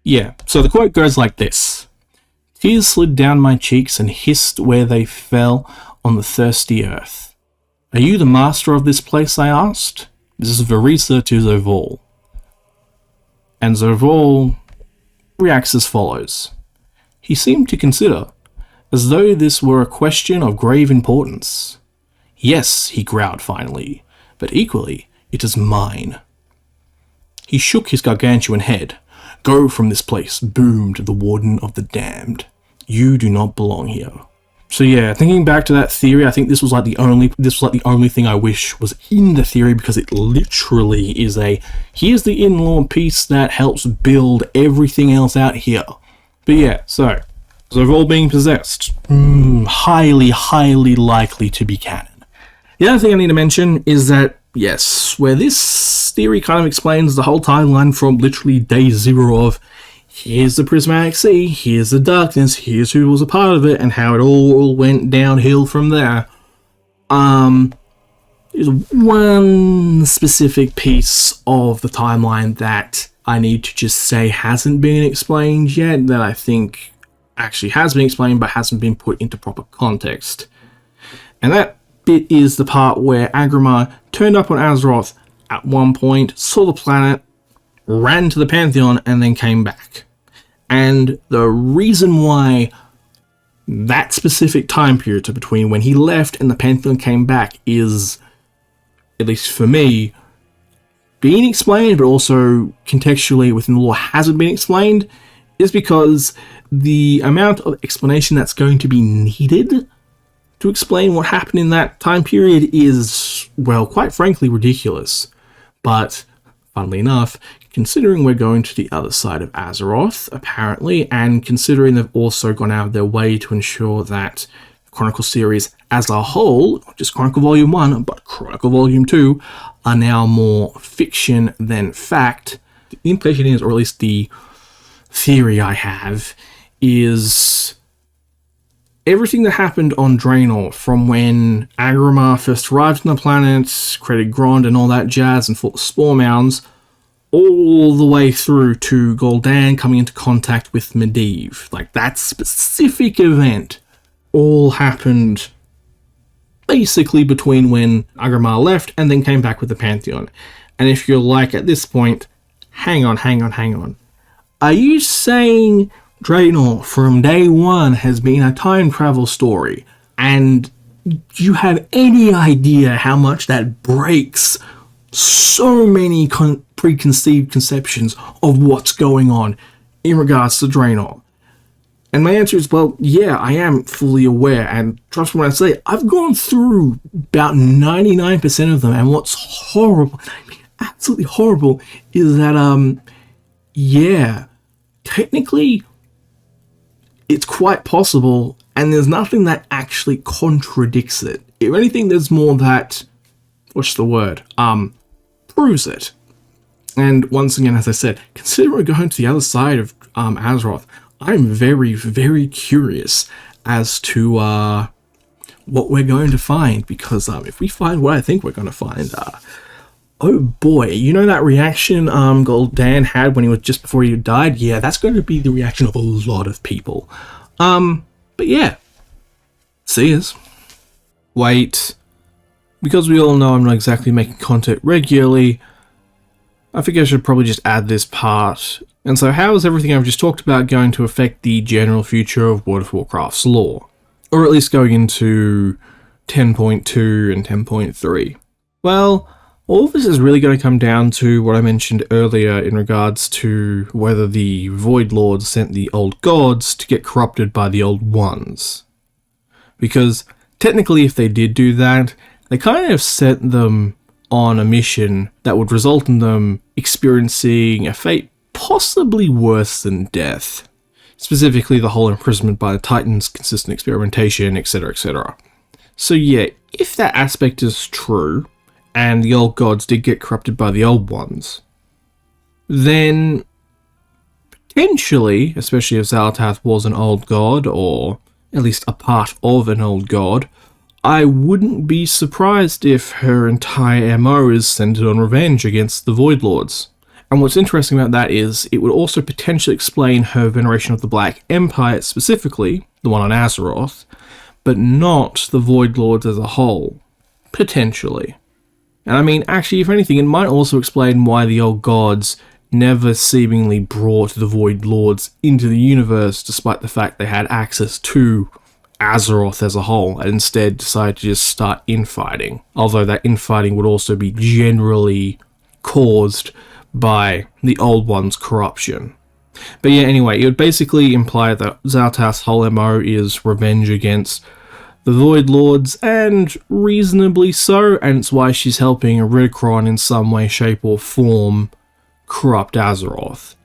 Yeah, so the quote goes like this. Tears slid down my cheeks and hissed where they fell on the thirsty earth. Are you the master of this place, I asked? This is Varisa to Zovul. And Zovul reacts as follows. He seemed to consider, as though this were a question of grave importance. Yes, he growled finally, but equally, it is mine. He shook his gargantuan head. Go from this place, boomed the Warden of the Damned. You do not belong here. So yeah, thinking back to that theory, I think this was like the only thing I wish was in the theory, because it literally is here's the in-law piece that helps build everything else out here. But yeah, so Zovul being possessed, highly, highly likely to be canon. The other thing I need to mention is that, yes, where this theory kind of explains the whole timeline from literally day 0 of here's the Prismatic Sea, here's the darkness, here's who was a part of it, and how it all went downhill from there. There's one specific piece of the timeline that I need to just say hasn't been explained yet, that I think actually has been explained but hasn't been put into proper context. And that bit is the part where Agramar turned up on Azeroth at one point, saw the planet, ran to the Pantheon, and then came back. And the reason why that specific time period, so between when he left and the Pantheon came back, is, at least for me, being explained, but also contextually within the lore hasn't been explained, is because the amount of explanation that's going to be needed to explain what happened in that time period is, well, quite frankly, ridiculous. But, funnily enough, considering we're going to the other side of Azeroth, apparently, and considering they've also gone out of their way to ensure that the Chronicle series as a whole, not just Chronicle Volume 1, but Chronicle Volume 2, are now more fiction than fact, the implication is, or at least the theory I have, is everything that happened on Draenor, from when Agramar first arrived on the planet, created Grond and all that jazz, and fought the Spore Mounds, all the way through to Gul'dan coming into contact with Medivh. Like, that specific event all happened basically between when Agramar left and then came back with the Pantheon. And if you're like, at this point, hang on. Are you saying Draenor from day one has been a time travel story, and do you have any idea how much that breaks so many preconceived conceptions of what's going on in regards to Draenor? And my answer is, well, yeah, I am fully aware, and trust me when I say, I've gone through about 99% of them, and what's horrible, absolutely horrible, is that, yeah, technically, it's quite possible, and there's nothing that actually contradicts it. If anything, there's more that, what's the word, proves it. And once again, as I said, considering going to the other side of Azeroth, I'm very, very curious as to what we're going to find, because if we find what I think we're going to find, oh boy, you know that reaction Gul'dan had when he was just before he died? Yeah, that's going to be the reaction of a lot of people. But yeah, see us. Wait, because we all know I'm not exactly making content regularly, I think I should probably just add this part. And so how is everything I've just talked about going to affect the general future of World of Warcraft's lore? Or at least going into 10.2 and 10.3? Well, all of this is really going to come down to what I mentioned earlier in regards to whether the Void Lords sent the Old Gods to get corrupted by the Old Ones. Because technically if they did do that, they kind of sent them on a mission that would result in them experiencing a fate possibly worse than death. Specifically the whole imprisonment by the Titans, consistent experimentation, etc, etc. So yeah, if that aspect is true, and the Old Gods did get corrupted by the Old Ones, then potentially, especially if Xal'atath was an Old God, or at least a part of an Old God, I wouldn't be surprised if her entire MO is centered on revenge against the Void Lords. And what's interesting about that is it would also potentially explain her veneration of the Black Empire specifically, the one on Azeroth, but not the Void Lords as a whole. Potentially. And I mean, actually, if anything, it might also explain why the Old Gods never seemingly brought the Void Lords into the universe, despite the fact they had access to Azeroth as a whole, and instead decided to just start infighting. Although that infighting would also be generally caused by the Old One's corruption. But yeah, anyway, it would basically imply that Xal'atath's whole MO is revenge against the Void Lords, and reasonably so, and it's why she's helping Ridicron in some way, shape, or form corrupt Azeroth.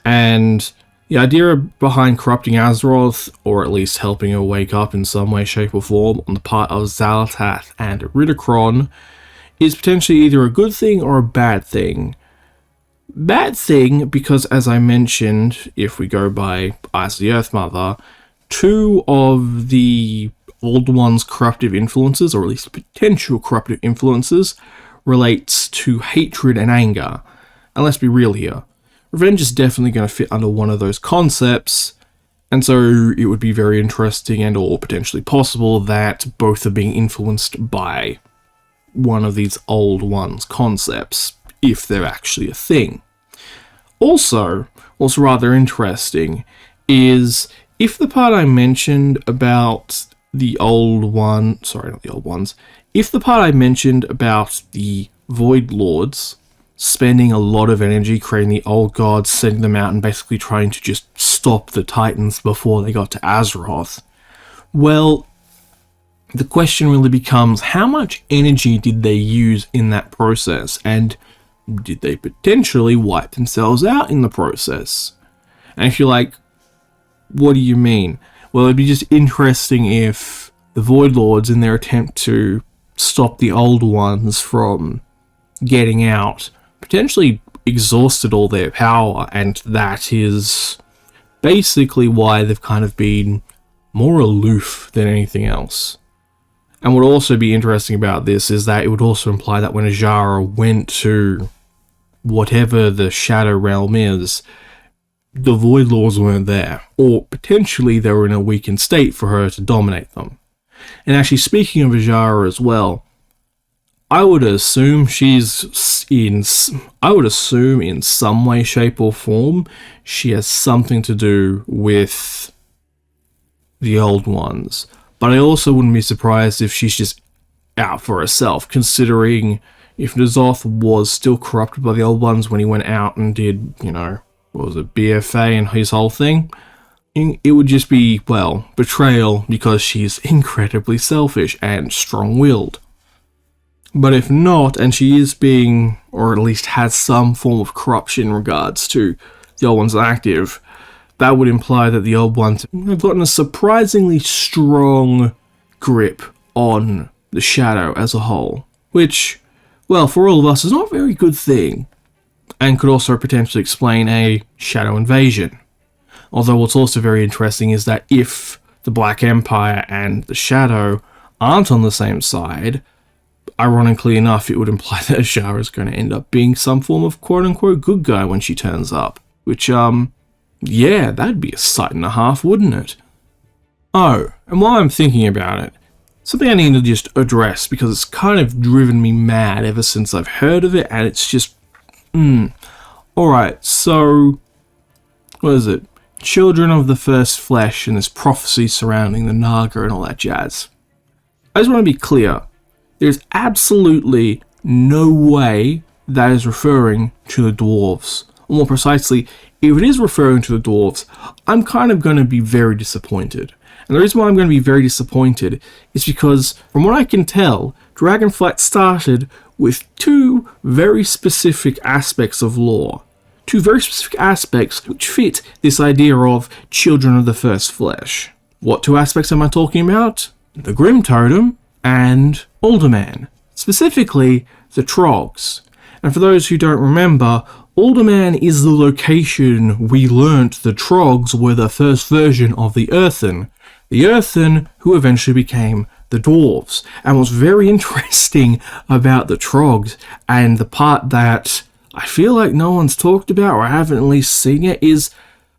And the idea behind corrupting Azeroth, or at least helping her wake up in some way, shape, or form on the part of Xal'atath and Ridicron, is potentially either a good thing or a bad thing. Bad thing, because as I mentioned, if we go by Eyes of the Earth Mother, two of the Old One's corruptive influences, or at least potential corruptive influences, relates to hatred and anger. And let's be real here, revenge is definitely going to fit under one of those concepts, and so it would be very interesting and or potentially possible that both are being influenced by one of these Old One's concepts, if they're actually a thing. Also rather interesting, is if the part I mentioned about the Old One, sorry, not the Old Ones, if the part I mentioned about the Void Lords spending a lot of energy creating the Old Gods, sending them out and basically trying to just stop the Titans before they got to Azeroth, well, the question really becomes, how much energy did they use in that process, and did they potentially wipe themselves out in the process? And if you're like, what do you mean? Well, it'd be just interesting if the Void Lords, in their attempt to stop the Old Ones from getting out, potentially exhausted all their power, and that is basically why they've kind of been more aloof than anything else. And what would also be interesting about this is that it would also imply that when Azshara went to whatever the Shadow Realm is, the Void Lords weren't there. Or potentially they were in a weakened state for her to dominate them. And actually, speaking of Ajara as well, I would assume in some way, shape, or form, she has something to do with the Old Ones. But I also wouldn't be surprised if she's just out for herself, considering if N'Zoth was still corrupted by the Old Ones when he went out and did, what was it, BFA and his whole thing, it would just be, well, betrayal because she's incredibly selfish and strong-willed. But if not, and she is being, or at least has some form of corruption in regards to the Old Ones active, that would imply that the Old Ones have gotten a surprisingly strong grip on the Shadow as a whole, which, well, for all of us is not a very good thing, and could also potentially explain a Shadow invasion. Although what's also very interesting is that if the Black Empire and the Shadow aren't on the same side, ironically enough, it would imply that Ajara is going to end up being some form of quote-unquote good guy when she turns up. Which, yeah, that'd be a sight and a half, wouldn't it? Oh, and while I'm thinking about it, something I need to just address, because it's kind of driven me mad ever since I've heard of it, and it's just, Alright, so, what is it? Children of the First Flesh and this prophecy surrounding the Naga and all that jazz. I just want to be clear. There's absolutely no way that is referring to the dwarves. Or more precisely, if it is referring to the dwarves, I'm kind of going to be very disappointed. And the reason why I'm going to be very disappointed is because, from what I can tell, Dragonflight started with two very specific aspects of lore. Two very specific aspects which fit this idea of children of the first flesh. What two aspects am I talking about? The Grim Totem and Alderman. Specifically, the Trogs. And for those who don't remember, Alderman is the location we learnt the Trogs were the first version of the Earthen. The Earthen who eventually became the Dwarves. And what's very interesting about the Trogs, and the part that I feel like no one's talked about, or I haven't at least seen it, is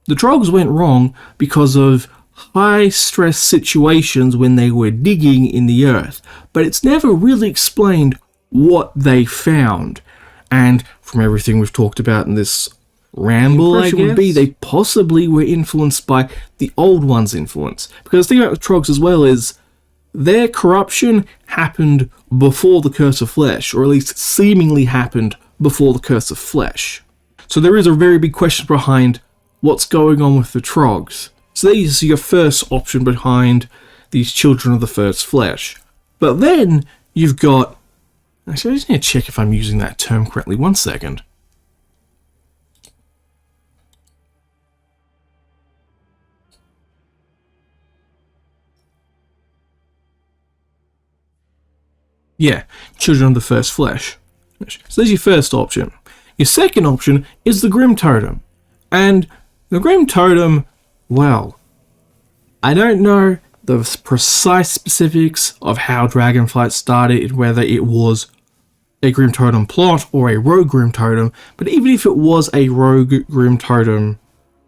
the Trogs went wrong because of high stress situations when they were digging in the earth. But it's never really explained what they found. And from everything we've talked about in this ramble, I guess, would be they possibly were influenced by the Old Ones' influence. Because the thing about the Trogs as well is their corruption happened before the Curse of Flesh, or at least seemingly happened before the Curse of Flesh. So there is a very big question behind what's going on with the Trogs. So these are your first option behind these children of the first flesh. But then you've got... Actually, I just need to check if I'm using that term correctly. 1 second. Yeah, children of the first flesh. So there's your first option. Your second option is the Grim Totem. And the Grim Totem, well, I don't know the precise specifics of how Dragonflight started, whether it was a Grim Totem plot or a Rogue Grim Totem, but even if it was a Rogue Grim Totem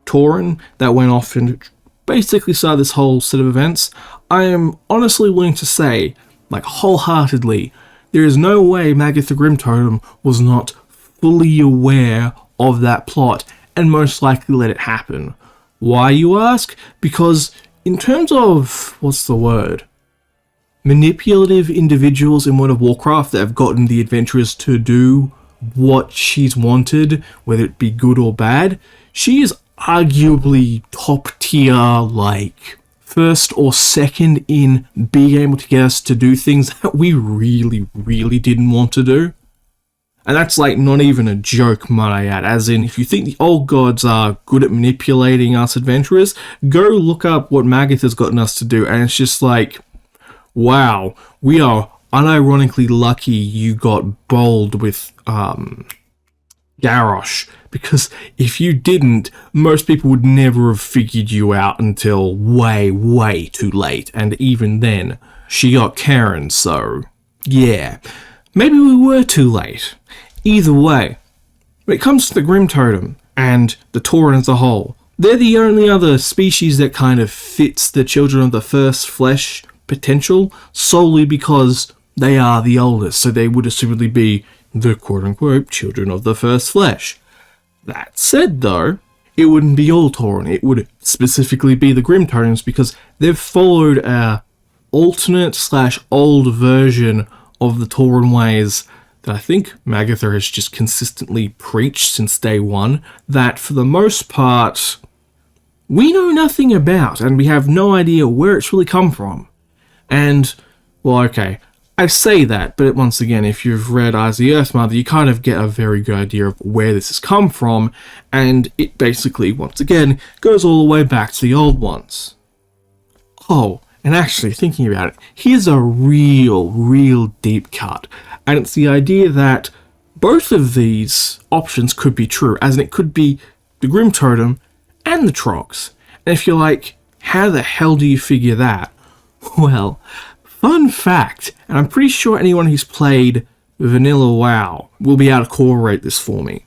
Tauren that went off and basically started this whole set of events, I am honestly willing to say, like wholeheartedly, there is no way Magath the Grim Totem was not fully aware of that plot and most likely let it happen. Why, you ask? Because in terms of, what's the word? Manipulative individuals in World of Warcraft that have gotten the adventurers to do what she's wanted, whether it be good or bad, she is arguably top tier, like first or second in being able to get us to do things that we really didn't want to do. And that's like not even a joke, might I add. As in, if you think the old gods are good at manipulating us adventurers, go look up what Magath has gotten us to do, and it's just like, wow, we are unironically lucky you got bowled with Garrosh, because if you didn't, most people would never have figured you out until way too late, and even then, she got Karen, so yeah, maybe we were too late. Either way, When it comes to the Grim Totem and the Tauren as a whole, they're the only other species that kind of fits the Children of the First Flesh potential, solely because they are the oldest, so they would assumedly be the quote-unquote Children of the First Flesh. That said, though, it wouldn't be all Tauren. It would specifically be the Grim Totems, because they've followed a alternate/old version of the Tauren ways that I think Magatha has just consistently preached since day one, that for the most part, we know nothing about, and we have no idea where it's really come from. And, well, okay, I say that, but once again, if you've read Eyes of the Earth Mother, you kind of get a very good idea of where this has come from, and it basically, once again, goes all the way back to the old ones. Oh, and actually, thinking about it, here's a real deep cut, and it's the idea that both of these options could be true, as in it could be the Grim Totem and the Trogs. And if you're like, how the hell do you figure that? Well, fun fact, and I'm pretty sure anyone who's played Vanilla WoW will be able to corroborate this for me.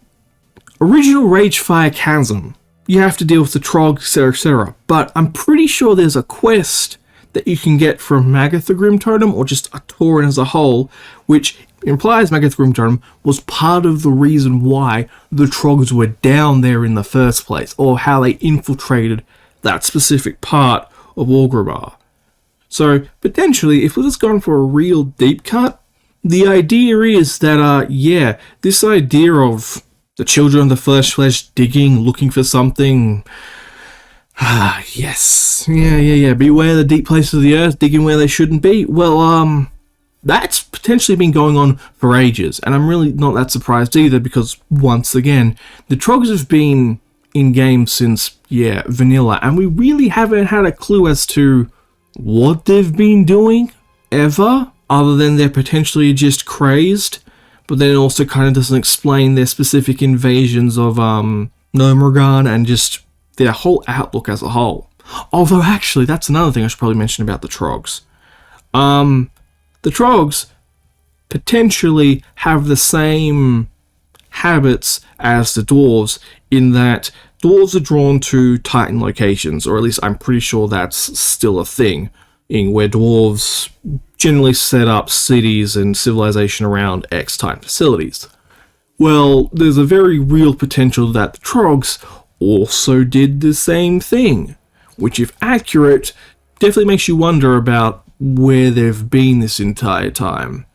Original Ragefire Chasm, you have to deal with the Trog, etc., but I'm pretty sure there's a quest that you can get from Magatha Grim Totem, or just a Tauren as a whole, which implies Magatha Grim Totem was part of the reason why the Trogs were down there in the first place, or how they infiltrated that specific part of Orgrimmar. So, potentially, if we've just gone for a real deep cut, the idea is that, this idea of the Children of the First Flesh digging, looking for something. Yes. Yeah. Beware the deep places of the earth, digging where they shouldn't be. Well, that's potentially been going on for ages, and I'm really not that surprised either, because, once again, the Trogs have been in game since, vanilla, and we really haven't had a clue as to what they've been doing, ever, other than they're potentially just crazed, but then it also kind of doesn't explain their specific invasions of, Gnomeregan, and just their whole outlook as a whole. Although, actually, that's another thing I should probably mention about the Trogs. The Trogs potentially have the same habits as the Dwarves, in that Dwarves are drawn to Titan locations, or at least I'm pretty sure that's still a thing, in where Dwarves generally set up cities and civilization around X-Titan facilities. Well, there's a very real potential that the Trogs also did the same thing, which, if accurate, definitely makes you wonder about where they've been this entire time.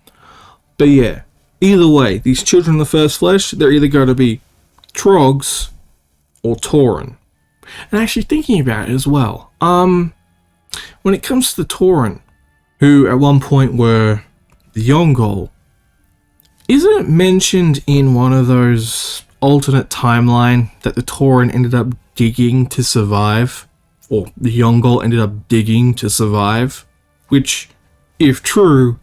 But yeah, either way, these Children of the First Flesh, they're either going to be Trogs or Tauren. And actually thinking about it as well, when it comes to the Tauren, who at one point were the Yongol, isn't it mentioned in one of those alternate timeline that the Tauren ended up digging to survive? Or the Yongol ended up digging to survive? Which, if true,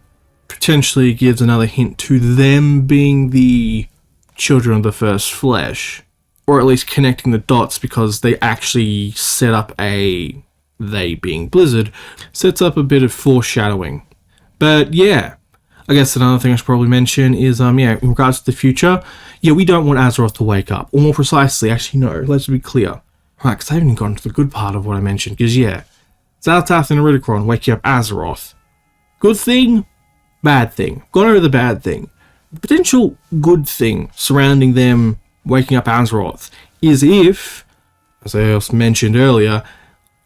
potentially gives another hint to them being the Children of the First Flesh. Or at least connecting the dots, because they actually set up they being Blizzard, sets up a bit of foreshadowing. But yeah, I guess another thing I should probably mention is, in regards to the future, we don't want Azeroth to wake up. Or more precisely, actually no, let's be clear. Right, because I haven't even gotten to the good part of what I mentioned, because Xal'atath and Eridikron waking up Azeroth. Good thing, bad thing. Gone over the bad thing. The potential good thing surrounding them waking up Azeroth is if, as I also mentioned earlier,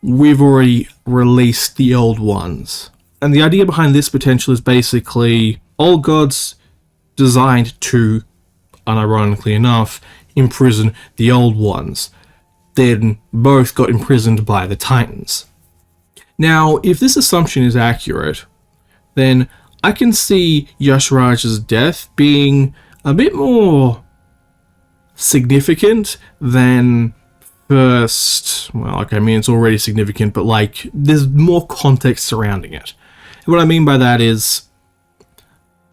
we've already released the old ones. And the idea behind this potential is basically old gods designed to, unironically enough, imprison the old ones. Then both got imprisoned by the Titans. Now, if this assumption is accurate, then I can see Y'Shaarj's death being a bit more significant than first. Well, okay, I mean, it's already significant, but there's more context surrounding it. And what I mean by that is,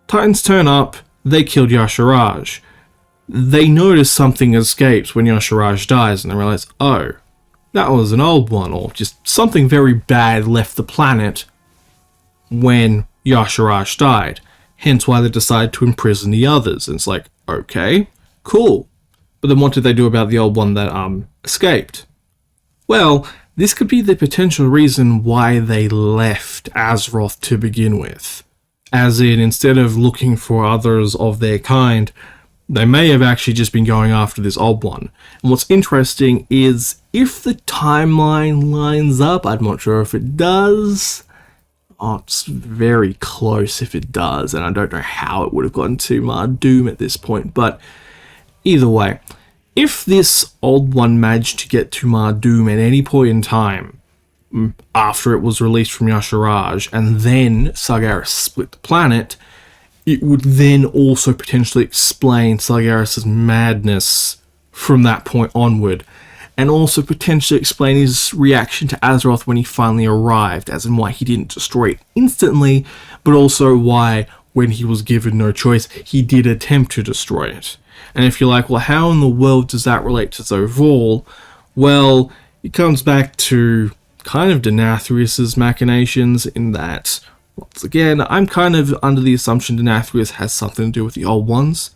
Titans turn up, they killed Y'Shaarj. They notice something escapes when Y'Shaarj dies, and they realize, oh, that was an old one, or just something very bad left the planet when Y'Shaarj died. Hence why they decide to imprison the others. And it's like, okay, cool. But then what did they do about the old one that escaped? Well, this could be the potential reason why they left Azeroth to begin with. As in, instead of looking for others of their kind, they may have actually just been going after this old one. And what's interesting is, if the timeline lines up, I'm not sure if it does. Oh, it's very close if it does, and I don't know how it would have gotten to Doom at this point, but either way, if this old one managed to get to Doom at any point in time after it was released from Yasharaj, and then Sargeras split the planet, it would then also potentially explain Sargeras' madness from that point onward, and also potentially explain his reaction to Azeroth when he finally arrived, as in why he didn't destroy it instantly, but also why, when he was given no choice, he did attempt to destroy it. And if you're like, well, how in the world does that relate to Zovul? Well, it comes back to kind of Denathrius' machinations in that, once again, I'm kind of under the assumption Denathrius has something to do with the Old Ones,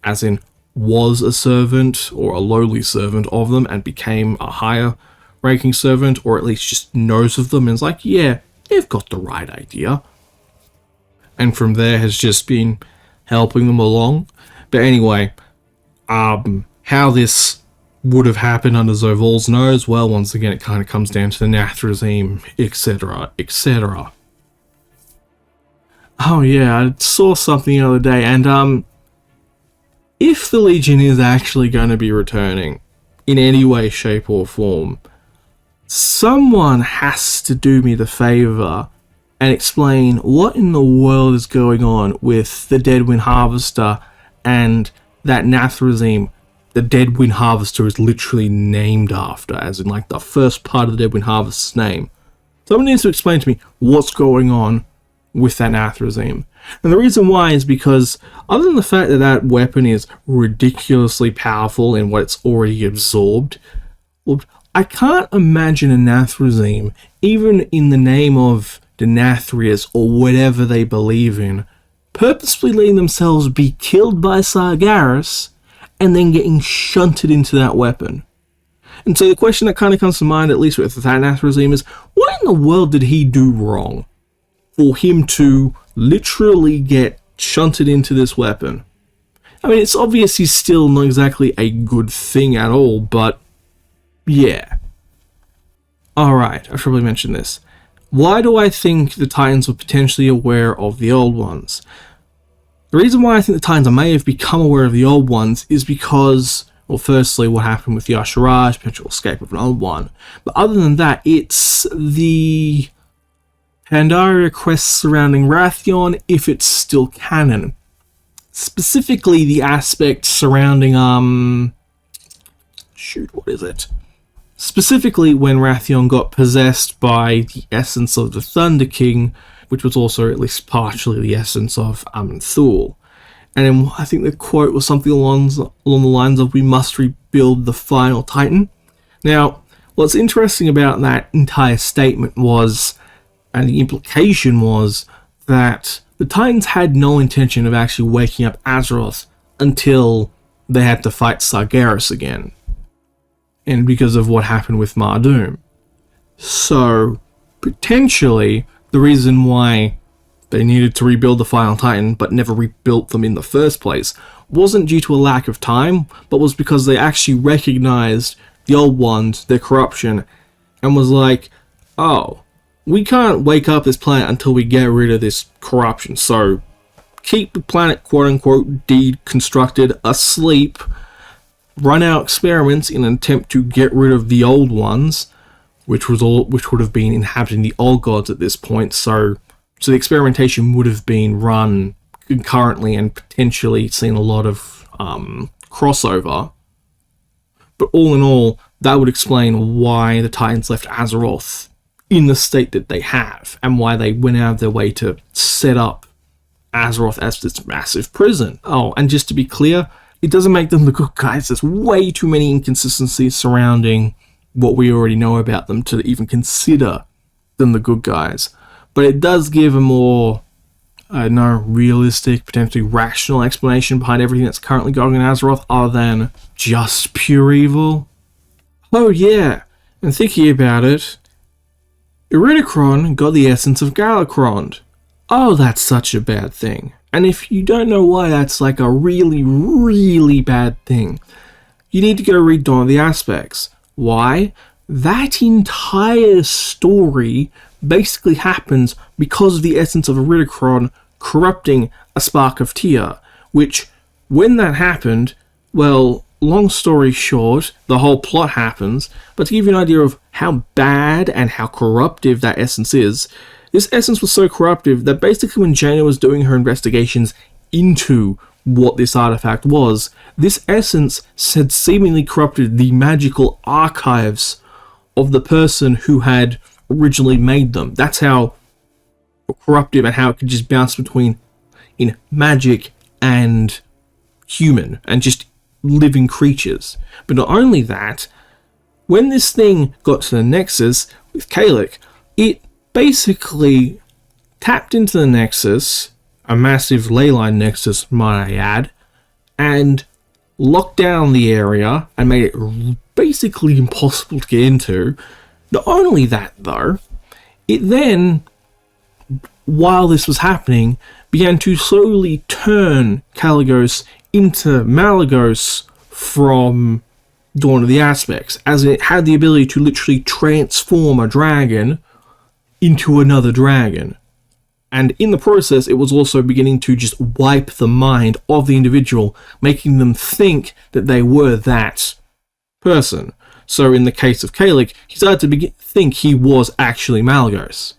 as in was a servant or a lowly servant of them and became a higher ranking servant, or at least just knows of them and is like, yeah, they've got the right idea. And from there has just been helping them along. But anyway, how this would have happened under Zovul's nose, well, once again, it kind of comes down to the Nathrezim, etc., etc. Oh yeah, I saw something the other day, and if the Legion is actually going to be returning in any way, shape, or form, someone has to do me the favor and explain what in the world is going on with the Deadwind Harvester and that Nathrezim. The Deadwind Harvester is literally named after, as in like the first part of the Deadwind Harvester's name. Someone needs to explain to me what's going on with that Nathrezim. And the reason why is because, other than the fact that that weapon is ridiculously powerful in what it's already absorbed, well, I can't imagine a Nathrezim, even in the name of Denathrius or whatever they believe in, purposefully letting themselves be killed by Sargeras and then getting shunted into that weapon. And so the question that kind of comes to mind, at least with that Nathrezim, is what in the world did he do wrong for him to literally get shunted into this weapon? I mean, it's obvious he's still not exactly a good thing at all, but yeah. Alright, I should probably mention this. Why do I think the Titans were potentially aware of the Old Ones? The reason why I think the Titans may have become aware of the Old Ones is because, well, firstly, what happened with Yasharaj, potential escape of an Old One. But other than that, it's the Pandaria quests surrounding Wrathion, if it's still canon. Specifically, the aspect surrounding, what is it? Specifically, when Wrathion got possessed by the essence of the Thunder King, which was also at least partially the essence of Thul. And then I think the quote was something along the lines of, "We must rebuild the final Titan." Now, what's interesting about that entire statement was, and the implication was, that the Titans had no intention of actually waking up Azeroth until they had to fight Sargeras again. And because of what happened with Doom. So, potentially, the reason why they needed to rebuild the Final Titan, but never rebuilt them in the first place, wasn't due to a lack of time, but was because they actually recognized the Old Ones, their corruption, and was like, oh, we can't wake up this planet until we get rid of this corruption, so keep the planet quote-unquote deconstructed, asleep, run our experiments in an attempt to get rid of the Old Ones, which would have been inhabiting the Old Gods at this point, so the experimentation would have been run concurrently and potentially seen a lot of crossover. But all in all, that would explain why the Titans left Azeroth in the state that they have, and why they went out of their way to set up Azeroth as this massive prison. Oh, and just to be clear, it doesn't make them the good guys. There's way too many inconsistencies surrounding what we already know about them to even consider them the good guys. But it does give a more no realistic, potentially rational explanation behind everything that's currently going on in Azeroth other than just pure evil? Oh yeah, and thinking about it, Iridikron got the essence of Galakrond. Oh, that's such a bad thing. And if you don't know why that's like a really, really bad thing, you need to go read Dawn of the Aspects. Why? That entire story basically happens because of the essence of Iridikron corrupting a Spark of Tyr, which, when that happened, well, long story short, the whole plot happens, but to give you an idea of how bad and how corruptive that essence is, this essence was so corruptive that basically when Jaina was doing her investigations into what this artifact was, this essence had seemingly corrupted the magical archives of the person who had originally made them. That's how corruptive and how it could just bounce between in magic and human and just living creatures. But not only that, when this thing got to the Nexus with Kalik, it basically tapped into the Nexus, a massive leyline Nexus, might I add, and locked down the area and made it basically impossible to get into. Not only that, though, it then, while this was happening, began to slowly turn Kaligos into Malygos from Dawn of the Aspects, as it had the ability to literally transform a dragon into another dragon. And in the process, it was also beginning to just wipe the mind of the individual, making them think that they were that person. So in the case of Kalik, he started to think he was actually Malygos.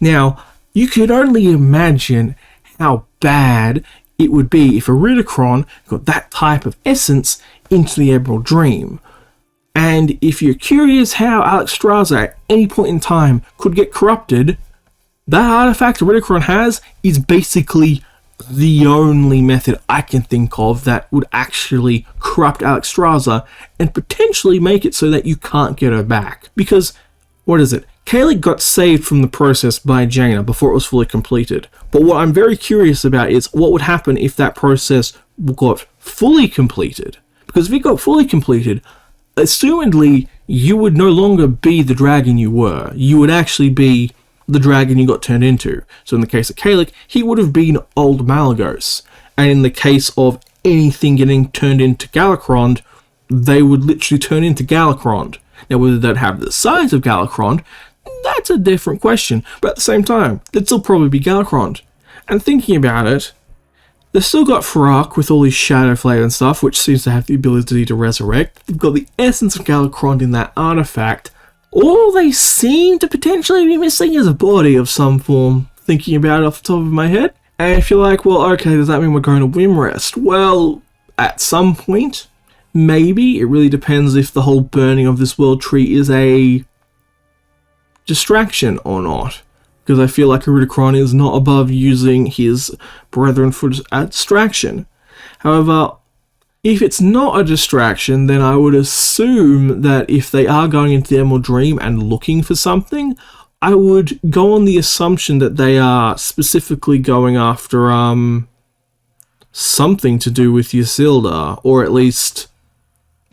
Now, you could only imagine how bad it would be if Iridikron got that type of essence into the Emerald Dream. And if you're curious how Alexstrasza at any point in time could get corrupted, that artifact Iridikron has is basically the only method I can think of that would actually corrupt Alexstrasza and potentially make it so that you can't get her back. Because, what is it? Kalik got saved from the process by Jaina before it was fully completed. But what I'm very curious about is what would happen if that process got fully completed. Because if it got fully completed, assumedly, you would no longer be the dragon you were. You would actually be the dragon you got turned into. So in the case of Kalik, he would have been old Malygos. And in the case of anything getting turned into Galakrond, they would literally turn into Galakrond. Now, whether they'd have the size of Galakrond, that's a different question. But at the same time, they'd still probably be Galakrond. And thinking about it, they've still got Farak with all his Shadow Flame and stuff, which seems to have the ability to resurrect. They've got the essence of Galakrond in that artifact. All they seem to potentially be missing is a body of some form, thinking about it off the top of my head. And if you're like, well, okay, does that mean we're going to Wimrest? Well, at some point, maybe. It really depends if the whole burning of this world tree is a distraction or not. Because I feel like Iridikron is not above using his brethren for a distraction. However, if it's not a distraction, then I would assume that if they are going into the Emerald Dream and looking for something, I would go on the assumption that they are specifically going after something to do with Ysilda, or at least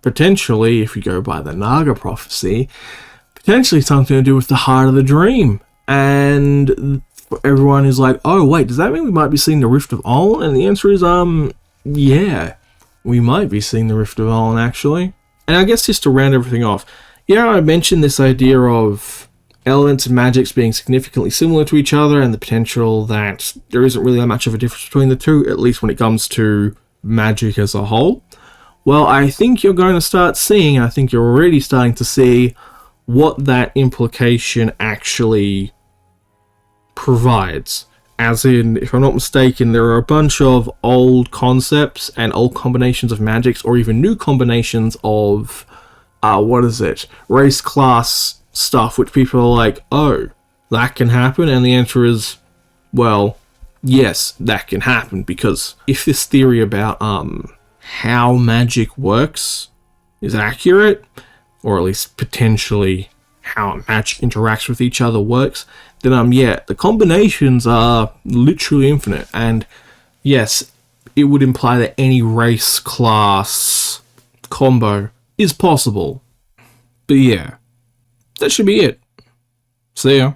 potentially, if you go by the Naga prophecy, potentially something to do with the heart of the dream. And everyone is like, oh wait, does that mean we might be seeing the Rift of Oln? And the answer is, yeah. We might be seeing the Rift of Oln, actually. And I guess just to round everything off, yeah, I mentioned this idea of elements and magics being significantly similar to each other and the potential that there isn't really that much of a difference between the two, at least when it comes to magic as a whole. Well, I think you're going to start seeing, I think you're already starting to see, what that implication actually provides. As in, if I'm not mistaken, there are a bunch of old concepts and old combinations of magics, or even new combinations of, race class stuff, which people are like, oh, that can happen? And the answer is, well, yes, that can happen, because if this theory about how magic works is accurate, or at least potentially how magic interacts with each other works, then yeah, the combinations are literally infinite. And yes, it would imply that any race class combo is possible. But yeah, that should be it. See ya.